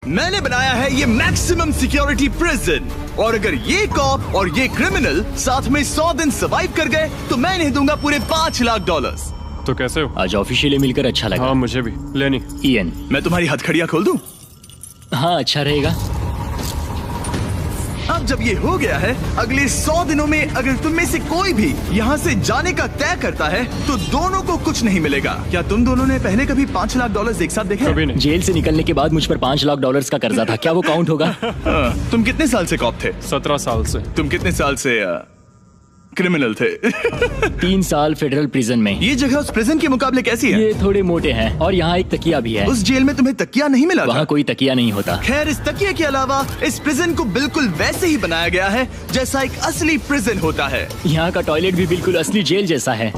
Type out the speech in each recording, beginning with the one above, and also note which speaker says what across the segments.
Speaker 1: मैंने बनाया है ये मैक्सिमम सिक्योरिटी प्रिजन, और अगर ये कॉप और ये क्रिमिनल साथ में 100 दिन सर्वाइव कर गए तो मैं इन्हें दूंगा पूरे $5 लाख।
Speaker 2: तो कैसे हो?
Speaker 3: आज ऑफिशियली मिलकर अच्छा लगा।
Speaker 2: हाँ मुझे भी। लेनी
Speaker 3: इयन,
Speaker 1: मैं तुम्हारी हथकड़ियाँ खोल दूं?
Speaker 3: हाँ अच्छा रहेगा।
Speaker 1: अब जब ये हो गया है, अगले 100 दिनों में अगर तुम में से कोई भी यहाँ से जाने का तय करता है तो दोनों को कुछ नहीं मिलेगा। क्या तुम दोनों ने पहले कभी $5 लाख एक साथ देखे?
Speaker 2: कभी नहीं।
Speaker 3: जेल से निकलने के बाद मुझ पर $5 लाख का कर्जा था, क्या वो काउंट होगा?
Speaker 1: तुम कितने साल से कॉप थे?
Speaker 2: 17 साल से।
Speaker 1: तुम कितने साल से क्रिमिनल थे?
Speaker 3: 3 साल फेडरल प्रिजन में।
Speaker 1: ये जगह उस प्रिजन के मुकाबले कैसी है?
Speaker 3: ये थोड़े मोटे हैं और यहाँ एक तकिया भी है।
Speaker 1: उस जेल में तुम्हें तकिया नहीं मिला था?
Speaker 3: वहाँ कोई तकिया नहीं होता।
Speaker 1: खैर, इस तकिए के अलावा इस प्रिजन को बिल्कुल वैसे ही बनाया गया है जैसा एक असली प्रिजन होता है।
Speaker 3: यहाँ का टॉयलेट भी बिल्कुल असली जेल जैसा है।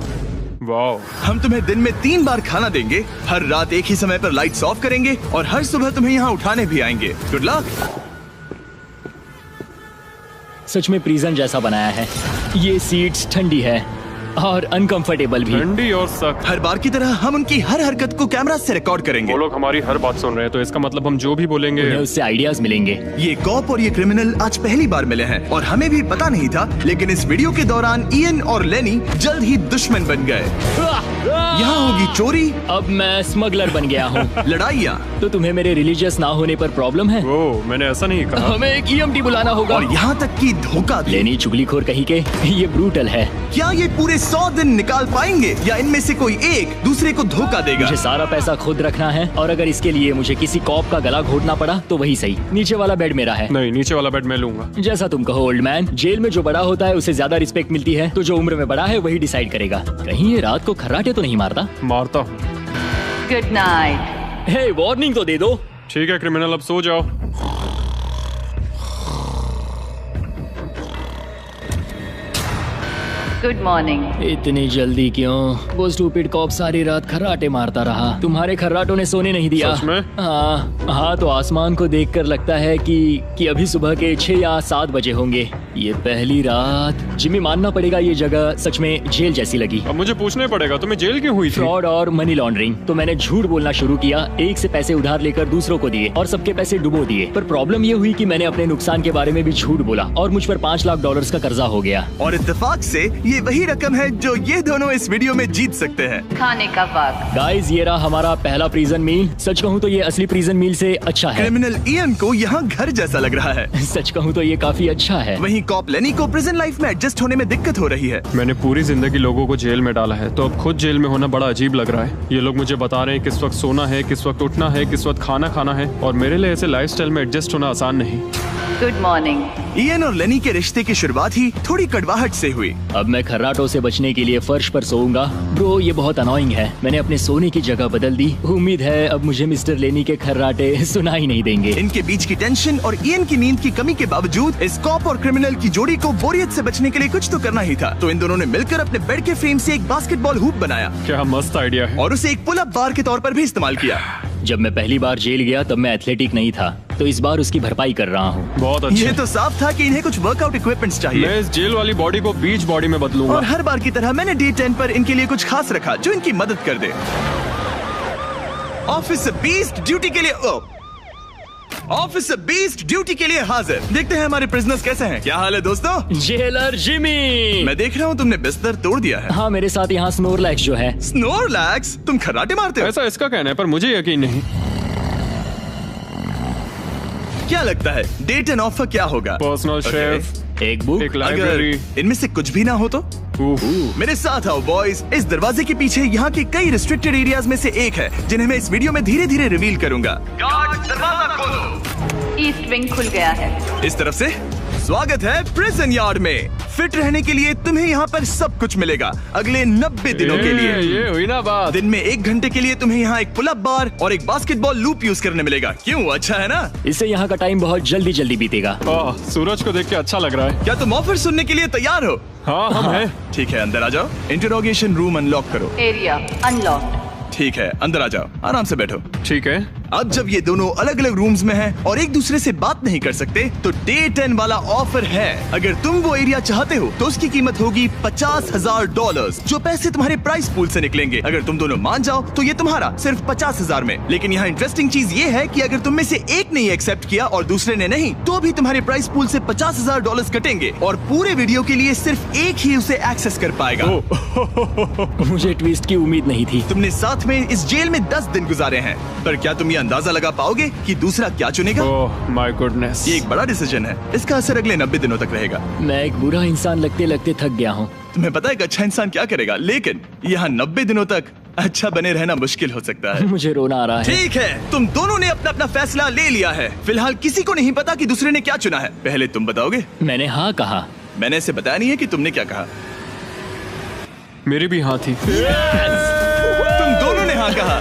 Speaker 2: वाओ।
Speaker 1: हम तुम्हें दिन में 3 बार खाना देंगे, हर रात एक ही समय पर लाइट्स ऑफ करेंगे और हर सुबह तुम्हें यहाँ उठाने भी आएंगे। Good luck.
Speaker 3: सच में प्रिजन जैसा बनाया है। ये सीट्स ठंडी है और अनकंफर्टेबल भी।
Speaker 2: ठंडी और सख्त।
Speaker 1: हर बार की तरह हम उनकी हर हरकत को कैमरा से रिकॉर्ड करेंगे।
Speaker 2: वो लोग हमारी हर बात सुन रहे हैं, तो इसका मतलब हम जो भी बोलेंगे
Speaker 3: उन्हें उससे आइडियाज मिलेंगे।
Speaker 1: ये कॉप और ये क्रिमिनल आज पहली बार मिले हैं और हमें भी पता नहीं था, लेकिन इस वीडियो के दौरान इयन और लेनी जल्द ही दुश्मन बन गए। यहाँ होगी चोरी,
Speaker 3: अब मैं स्मगलर बन गया हूँ।
Speaker 1: लड़ाइयाँ,
Speaker 3: तो तुम्हें मेरे रिलीजियस ना होने पर प्रॉब्लम है?
Speaker 2: वो मैंने ऐसा नहीं कहा।
Speaker 3: हमें एक EMT बुलाना होगा।
Speaker 1: और यहाँ तक कि धोखा भी।
Speaker 3: लेनी चुगलीखोर कहीं के, ये ब्रूटल है।
Speaker 1: क्या ये पूरे 100 दिन निकाल पाएंगे या इनमें से कोई एक दूसरे को धोखा देगा?
Speaker 3: मुझे सारा पैसा खुद रखना है और अगर इसके लिए मुझे किसी कॉप का गला घोटना पड़ा तो वही सही। नीचे वाला बेड मेरा है।
Speaker 2: नहीं, नीचे वाला बेड मैं लूंगा।
Speaker 3: जैसा तुम कहो ओल्ड मैन। जेल में जो बड़ा होता है उसे ज्यादा रिस्पेक्ट मिलती है, तो जो उम्र में बड़ा है वही डिसाइड करेगा। कहीं ये रात को खर्राटे तो नहीं मारता?
Speaker 2: मारता हूँ।
Speaker 4: Good night.
Speaker 3: हे, वार्निंग तो दे दो।
Speaker 2: ठीक है क्रिमिनल, अब सो जाओ।
Speaker 4: Good morning.
Speaker 3: इतनी जल्दी क्यों? वो स्टूपिड कॉप सारी रात खर्राटे मारता रहा। तुम्हारे खर्राटों ने सोने नहीं दिया।
Speaker 2: सच में?
Speaker 3: हाँ, तो आसमान को देखकर लगता है कि अभी सुबह के 6 या 7 बजे होंगे। ये पहली रात। जिम्मी, मानना पड़ेगा ये जगह सच में जेल जैसी लगी।
Speaker 2: अब मुझे पूछना पड़ेगा, तुम्हें जेल क्यों हुई थी?
Speaker 3: फ्रॉड और मनी लॉन्ड्रिंग। तो मैंने झूठ बोलना शुरू किया, एक से पैसे उधार लेकर दूसरों को दिए और सबके पैसे डुबो दिए। पर प्रॉब्लम ये हुई कि मैंने अपने नुकसान के बारे में भी झूठ बोला और मुझ पर $5 लाख का कर्जा हो गया।
Speaker 1: और इत्तेफाक से ये वही रकम है जो ये दोनों इस वीडियो में जीत सकते हैं।
Speaker 4: खाने का वक्त।
Speaker 3: गाइस, ये रहा हमारा पहला प्रिजन मील। सच कहूँ तो ये असली प्रिजन मील से अच्छा है।
Speaker 1: क्रिमिनल इयन को यहाँ घर जैसा लग रहा है।
Speaker 3: सच कहूँ तो ये काफी अच्छा है।
Speaker 1: वहीं कॉप लेनी को प्रिजन लाइफ में एडजस्ट होने में दिक्कत हो रही है।
Speaker 2: मैंने पूरी जिंदगी लोगों को जेल में डाला है, तो अब खुद जेल में होना बड़ा अजीब लग रहा है। ये लोग मुझे बता रहे हैं किस वक्त सोना है, किस वक्त उठना है, किस वक्त खाना खाना है, और मेरे लिए ऐसे लाइफस्टाइल में एडजस्ट होना आसान नहीं।
Speaker 4: Good morning.
Speaker 1: इयन और लेनी के रिश्ते की शुरुआत ही थोड़ी कड़वाहट से हुई।
Speaker 3: अब मैं खर्राटों से बचने के लिए फर्श पर सोऊंगा। ब्रो, ये बहुत अनोइंग है। मैंने अपने सोने की जगह बदल दी। उम्मीद है अब मुझे मिस्टर लेनी के खर्राटे सुनाई नहीं देंगे।
Speaker 1: इनके बीच की टेंशन और इयन की नींद की कमी के बावजूद इस कॉप और क्रिमिनल की जोड़ी को बोरियत से बचने के लिए कुछ तो करना ही था। तो इन दोनों ने मिलकर अपने बेड के फ्रेम से एक बास्केटबॉल हूप बनाया।
Speaker 2: क्या मस्त आइडिया है।
Speaker 1: और उसे एक पुल अप बार के तौर पर भी इस्तेमाल किया।
Speaker 3: जब मैं पहली बार जेल गया तब मैं एथलेटिक नहीं था, तो इस बार उसकी भरपाई कर रहा हूँ।
Speaker 2: बहुत अच्छा।
Speaker 1: ये तो साफ था कि इन्हें कुछ वर्कआउट इक्विपमेंट्स चाहिए।
Speaker 2: मैं इस जेल वाली बॉडी को बीच बॉडी में बदलूंगा।
Speaker 1: और हर बार की तरह मैंने डे 10 पर इनके लिए कुछ खास रखा जो इनकी मदद कर दे। ऑफिसर बीस्ट ड्यूटी के लिए ऑफिसर बीस्ट ड्यूटी के लिए हाजिर। देखते हैं हमारे प्रिजनर्स कैसे हैं। क्या हाल है दोस्तों?
Speaker 3: Jailer Jimmy.
Speaker 1: मैं देख रहा हूँ तुमने बिस्तर तोड़ दिया है।
Speaker 3: हाँ, मेरे साथ यहाँ स्नोरलैक्स जो है।
Speaker 1: स्नोरलैक्स? तुम खर्राटे मारते हो?
Speaker 2: ऐसा इसका कहना है, पर मुझे यकीन नहीं।
Speaker 1: क्या लगता है डे 10 ऑफर क्या होगा?
Speaker 2: पर्सनल शेफ,
Speaker 3: एक बुक,
Speaker 2: एक लाइब्रेरी।
Speaker 1: अगर इनमें से कुछ भी ना हो तो? मेरे साथ आओ बॉयज। इस दरवाजे के पीछे यहाँ के कई रिस्ट्रिक्टेड एरियाज में से एक है जिन्हें मैं इस वीडियो में धीरे धीरे रिवील करूंगा। गार्ड, दरवाजा खोलो।
Speaker 4: ईस्ट विंग खुल गया है।
Speaker 1: इस तरफ से स्वागत है प्रिजन यार्ड में। फिट रहने के लिए तुम्हें यहाँ पर सब कुछ मिलेगा अगले 90 दिनों के लिए।
Speaker 2: ये हुई ना बात।
Speaker 1: दिन में 1 घंटे के लिए तुम्हें यहाँ एक पुल अप बार और एक बास्केटबॉल लूप यूज करने मिलेगा। क्यों, अच्छा है ना?
Speaker 3: इससे यहाँ का टाइम बहुत जल्दी जल्दी बीतेगा।
Speaker 2: सूरज को देख के अच्छा लग रहा है।
Speaker 1: क्या तुम ऑफर सुनने के लिए तैयार हो?
Speaker 2: हाँ, हम हैं।
Speaker 1: ठीक है, अंदर आ जाओ। इंटरोगेशन रूम अनलॉक करो।
Speaker 4: Area unlocked.
Speaker 1: ठीक है, अंदर आ जाओ, आराम से बैठो।
Speaker 2: ठीक है।
Speaker 1: अब जब ये दोनों अलग अलग रूम्स में हैं और एक दूसरे से बात नहीं कर सकते, तो डे 10 वाला ऑफर है। अगर तुम वो एरिया चाहते हो तो उसकी कीमत होगी $50,000, जो पैसे तुम्हारे प्राइस पूल से निकलेंगे। अगर तुम दोनों मान जाओ तो ये तुम्हारा सिर्फ 50,000 में। लेकिन यहाँ इंटरेस्टिंग चीज ये है कि अगर तुम में से एक ने एक्सेप्ट किया और दूसरे ने नहीं, तो भी तुम्हारे प्राइस पूल से $50,000 कटेंगे और पूरे वीडियो के लिए सिर्फ एक ही उसे एक्सेस कर पाएगा।
Speaker 3: मुझे ट्विस्ट की उम्मीद नहीं थी।
Speaker 1: तुमने साथ में इस जेल में 10 दिन गुजारे हैं, पर क्या तुम ये अंदाजा लगा पाओगे कि दूसरा क्या चुनेगा?
Speaker 2: ओह माय गुडनेस,
Speaker 1: ये एक बड़ा डिसीजन है। इसका असर अगले 90 दिनों तक रहेगा।
Speaker 3: मैं एक बुरा इंसान लगते लगते थक गया हूँ।
Speaker 1: तुम्हें पता है एक अच्छा इंसान क्या करेगा, लेकिन यहाँ 90 दिनों तक अच्छा बने रहना मुश्किल हो सकता है।
Speaker 3: मुझे रोना आ रहा है।
Speaker 1: ठीक है, तुम दोनों ने अपना अपना फैसला ले लिया है। फिलहाल किसी को नहीं पता कि दूसरे ने क्या चुना है। पहले तुम बताओगे?
Speaker 3: मैंने हाँ कहा।
Speaker 1: मैंने इसे बताया नहीं है कि तुमने क्या कहा।
Speaker 2: मेरी भी हाँ थी।
Speaker 1: तुम दोनों ने हाँ कहा।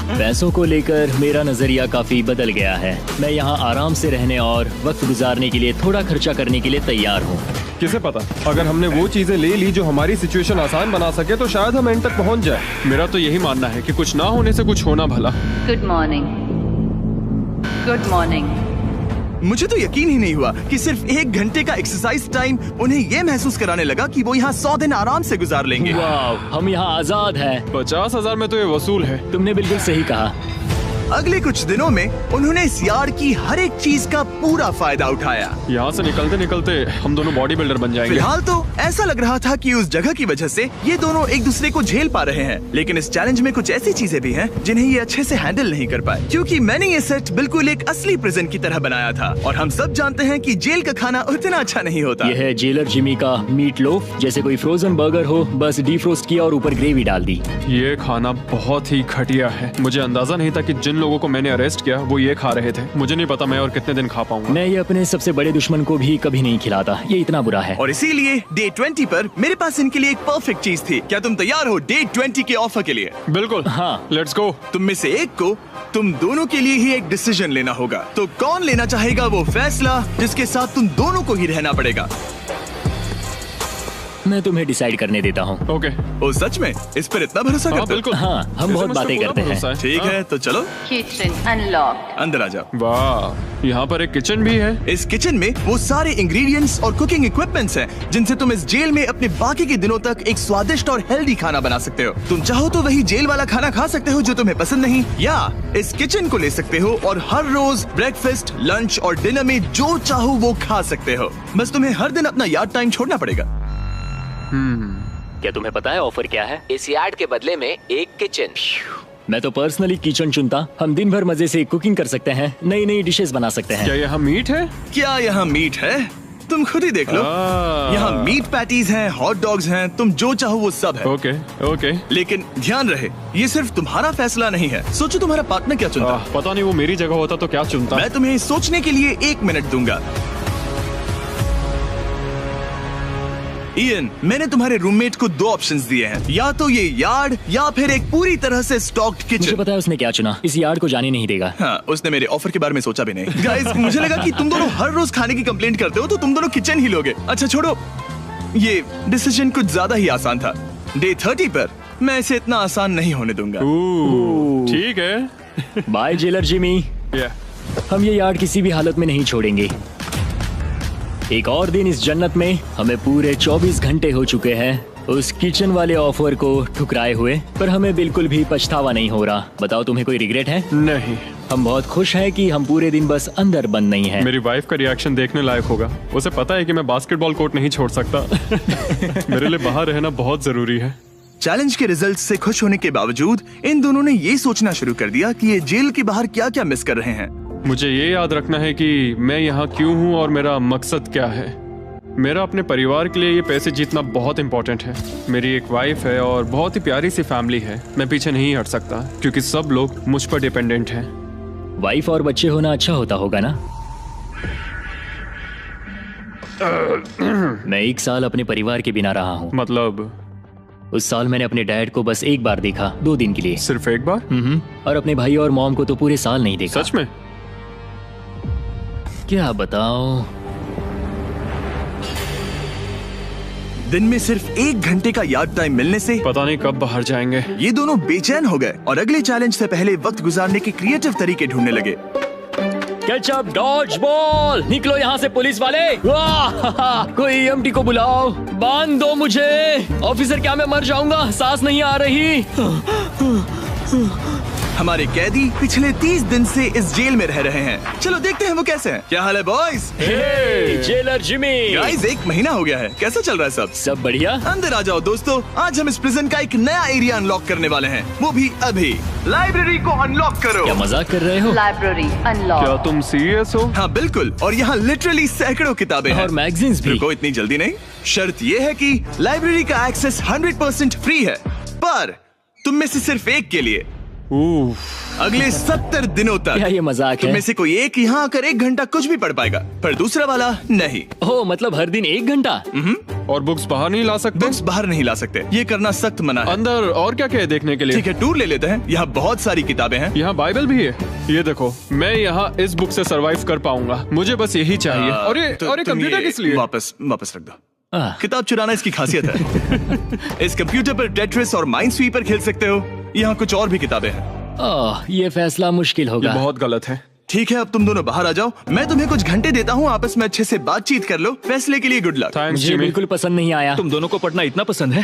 Speaker 3: पैसों को लेकर मेरा नजरिया काफी बदल गया है। मैं यहाँ आराम से रहने और वक्त गुजारने के लिए थोड़ा खर्चा करने के लिए तैयार हूँ।
Speaker 5: किसे पता, अगर हमने वो चीजें ले ली जो हमारी सिचुएशन आसान बना सके तो शायद हम एंड तक पहुंच जाए।
Speaker 2: मेरा तो यही मानना है कि कुछ ना होने से कुछ होना भला।
Speaker 4: Good morning. Good morning.
Speaker 1: मुझे तो यकीन ही नहीं हुआ कि सिर्फ 1 घंटे का एक्सरसाइज टाइम उन्हें ये महसूस कराने लगा कि वो यहाँ 100 दिन आराम से गुजार लेंगे।
Speaker 3: वाव, हम यहाँ आजाद हैं।
Speaker 2: 50,000 में तो ये वसूल है।
Speaker 3: तुमने बिल्कुल सही कहा।
Speaker 1: अगले कुछ दिनों में उन्होंने इस यार्ड की हर एक चीज का पूरा फायदा उठाया।
Speaker 2: यहाँ से निकलते निकलते हम दोनों बॉडी बिल्डर बन जाएंगे।
Speaker 1: फिलहाल तो ऐसा लग रहा था कि उस जगह की वजह से ये दोनों एक दूसरे को झेल पा रहे हैं, लेकिन इस चैलेंज में कुछ ऐसी चीजें भी हैं जिन्हें ये अच्छे से हैंडल नहीं कर पाए, क्योंकि मैंने ये सेट बिल्कुल एक असली प्रिजन की तरह बनाया था। और हम सब जानते हैं कि जेल का खाना उतना अच्छा नहीं होता।
Speaker 3: यह है जेलर जिमी का मीट लोफ, जैसे कोई फ्रोजन बर्गर हो, बस डीफ्रोस्ट किया और ऊपर ग्रेवी डाल दी।
Speaker 2: ये खाना बहुत ही घटिया है। मुझे अंदाजा नहीं था कि जिन लोगों को मैंने अरेस्ट किया वो ये खा रहे थे। मुझे नहीं पता मैं और कितने दिन खा पाऊंगा।
Speaker 3: मैं ये अपने सबसे बड़े दुश्मन को भी कभी नहीं खिलाता, ये इतना बुरा है।
Speaker 1: और इसीलिए डे 20 पर मेरे पास इनके लिए एक परफेक्ट चीज थी। क्या तुम तैयार हो डे 20 के ऑफर के लिए?
Speaker 2: बिल्कुल
Speaker 3: हाँ।
Speaker 2: Let's go.
Speaker 1: तुम में से एक को तुम दोनों के लिए ही एक डिसीजन लेना होगा। तो कौन लेना चाहेगा वो फैसला जिसके साथ तुम दोनों को ही रहना पड़ेगा?
Speaker 3: मैं तुम्हें डिसाइड करने देता हूँ।
Speaker 2: ओके।
Speaker 1: ओ सच में इस पर इतना भरोसा
Speaker 2: हाँ
Speaker 1: करते हो?
Speaker 2: बिल्कुल।
Speaker 3: हाँ, हम बहुत बातें करते हैं।
Speaker 1: ठीक है, तो चलो
Speaker 4: Kitchen unlocked.
Speaker 1: अंदर आ जाओ।
Speaker 2: वाह, यहाँ पर एक किचन भी है।
Speaker 1: इस किचन में वो सारे इंग्रेडिएंट्स और कुकिंग इक्विपमेंट्स हैं जिनसे तुम इस जेल में अपने बाकी के दिनों तक एक स्वादिष्ट और हेल्दी खाना बना सकते हो। तुम चाहो तो वही जेल वाला खाना खा सकते हो जो तुम्हें पसंद नहीं, या इस किचन को ले सकते हो और हर रोज ब्रेकफास्ट, लंच और डिनर में जो चाहो वो खा सकते हो। बस तुम्हें हर दिन अपना यार्ड टाइम छोड़ना पड़ेगा।
Speaker 3: क्या तुम्हें पता है ऑफर क्या है?
Speaker 6: इस यार्ड के बदले में एक किचन।
Speaker 3: मैं तो पर्सनली किचन चुनता। हम दिन भर मजे से कुकिंग कर सकते हैं, नई नई डिशेस बना सकते हैं।
Speaker 2: क्या यहाँ मीट है?
Speaker 1: क्या यहाँ मीट है? तुम खुद ही देख लो। यहाँ मीट पैटीज हैं, हॉट डॉग्स हैं, तुम जो चाहो वो सब है।
Speaker 2: Okay okay.
Speaker 1: लेकिन ध्यान रहे, ये सिर्फ तुम्हारा फैसला नहीं है। सोचो तुम्हारा पार्टनर क्या चुनता।
Speaker 2: पता नहीं वो मेरी जगह होता तो क्या चुनता।
Speaker 1: मैं तुम्हें सोचने के लिए 1 मिनट दूंगा। इयन, मैंने तुम्हारे रूममेट को 2 ऑप्शंस दिए हैं, या तो ये यार्ड या फिर एक पूरी तरह से स्टॉक्ड
Speaker 3: मुझे
Speaker 1: किचन।
Speaker 3: पता है उसने क्या चुना। इस यार्ड को जाने नहीं देगा।
Speaker 1: हाँ, उसने मेरे ऑफर के बारे में सोचा भी नहीं। गाइस, मुझे लगा कि तुम दोनों हर रोज खाने की कंप्लेंट करते हो तो तुम दोनों किचन ही लोगे। अच्छा छोड़ो, ये डिसीजन कुछ ज्यादा ही आसान था। डे 30 पर मैं इसे इतना आसान नहीं होने दूंगा।
Speaker 2: ठीक है।
Speaker 3: Bye jailer Jimmy. हम ये यार्ड किसी भी हालत में नहीं छोड़ेंगे। एक और दिन इस जन्नत में। हमें पूरे 24 घंटे हो चुके हैं उस किचन वाले ऑफर को ठुकराए हुए, पर हमें बिल्कुल भी पछतावा नहीं हो रहा। बताओ, तुम्हें कोई रिग्रेट है?
Speaker 2: नहीं।
Speaker 3: हम बहुत खुश हैं कि हम पूरे दिन बस अंदर बंद नहीं हैं।
Speaker 2: मेरी वाइफ का रिएक्शन देखने लायक होगा। उसे पता है कि मैं बास्केटबॉल कोर्ट नहीं छोड़ सकता। मेरे लिए बाहर रहना बहुत जरूरी है।
Speaker 1: चैलेंज के रिजल्ट से खुश होने के बावजूद इन दोनों ने ये सोचना शुरू कर दिया कि ये जेल के बाहर क्या क्या मिस कर रहे हैं।
Speaker 2: मुझे ये याद रखना है कि मैं यहाँ क्यों हूँ और मेरा मकसद क्या है। मेरा अपने परिवार के लिए ये पैसे जीतना बहुत इंपॉर्टेंट है। मेरी एक वाइफ है और बहुत ही प्यारी सी फैमिली है। मैं पीछे नहीं हट सकता क्योंकि सब लोग मुझ पर डिपेंडेंट हैं।
Speaker 3: वाइफ और बच्चे होना अच्छा होता होगा ना? मैं 1 साल अपने परिवार के बिना रहा हूँ।
Speaker 2: मतलब?
Speaker 3: उस साल मैंने अपने डैड को बस 1 बार देखा, 2 दिन के लिए।
Speaker 2: सिर्फ 1 बार?
Speaker 3: और अपने भाई और मॉम को तो पूरे साल नहीं देखा।
Speaker 2: सच में?
Speaker 3: क्या बताओ।
Speaker 1: दिन में सिर्फ 1 घंटे का यार्ड टाइम मिलने से
Speaker 2: पता नहीं कब बाहर जाएंगे।
Speaker 1: ये दोनों बेचैन हो गए और अगले चैलेंज से पहले वक्त गुजारने के क्रिएटिव तरीके ढूंढने लगे।
Speaker 3: केचप डॉज बॉल, निकलो यहाँ से पुलिस वाले। वाह, कोई ईएमटी को बुलाओ, बांध दो मुझे। ऑफिसर, क्या मैं मर जाऊंगा? सांस नहीं आ रही।
Speaker 1: हमारे कैदी पिछले 30 दिन से इस जेल में रह रहे हैं। चलो देखते हैं वो कैसे हैं। क्या हाल है बॉयज?
Speaker 3: हे, जेलर जिमी।
Speaker 1: गाइस, 1 महीना हो गया है, कैसा चल रहा है सब?
Speaker 3: सब बढ़िया।
Speaker 1: अंदर आ जाओ दोस्तों, आज हम इस प्रिजन का एक नया एरिया अनलॉक करने वाले हैं, वो भी अभी। लाइब्रेरी को अनलॉक करो।
Speaker 3: क्या मजाक कर रहे हो?
Speaker 4: Library
Speaker 2: क्या
Speaker 4: unlocked.
Speaker 2: तुम सीरियस हो?
Speaker 1: हाँ बिल्कुल, और यहाँ लिटरली सैकड़ों किताबें हैं
Speaker 3: और मैगजीन्स भी।
Speaker 1: रुको, इतनी जल्दी नहीं। शर्त ये है कि लाइब्रेरी का एक्सेस 100% फ्री है, पर तुम में से सिर्फ एक के लिए अगले 70 दिनों तक।
Speaker 3: क्या ये मजाक
Speaker 1: तुम
Speaker 3: है?
Speaker 1: में से कोई एक यहाँ आकर 1 घंटा कुछ भी पढ़ पाएगा, पर दूसरा वाला नहीं।
Speaker 3: ओह, मतलब हर दिन 1 घंटा?
Speaker 2: और बुक्स बाहर नहीं ला सकते?
Speaker 1: बुक्स बाहर नहीं ला सकते, ये करना सख्त मना है।
Speaker 2: अंदर और क्या क्या है देखने के लिए?
Speaker 1: ठीक है, टूर ले लेते हैं। यहाँ बहुत सारी किताबें हैं।
Speaker 2: यहाँ बाइबल भी है। ये देखो, मैं यहाँ इस बुक से सरवाइव कर पाऊंगा, मुझे बस यही चाहिए। और ये
Speaker 1: तुम
Speaker 2: कंप्यूटर
Speaker 1: ये
Speaker 2: किस लिए?
Speaker 1: वापस रख दो।
Speaker 3: आह,
Speaker 1: किताब चुराना इसकी खासियत है। इस कंप्यूटर पर टेट्रिस और माइनस्वीपर खेल सकते हो। यहाँ कुछ और भी किताबें हैं।
Speaker 3: ओह, ये फैसला मुश्किल
Speaker 2: ये
Speaker 3: होगा।
Speaker 2: बहुत गलत है।
Speaker 1: ठीक है, अब तुम दोनों बाहर आ जाओ, मैं तुम्हें कुछ घंटे देता हूँ, आपस में अच्छे से बातचीत कर लो। फैसले के लिए गुड लक।
Speaker 2: थैंक्स
Speaker 3: मुझे
Speaker 2: जिमी।
Speaker 3: बिल्कुल पसंद नहीं आया।
Speaker 7: तुम दोनों को पढ़ना इतना पसंद है?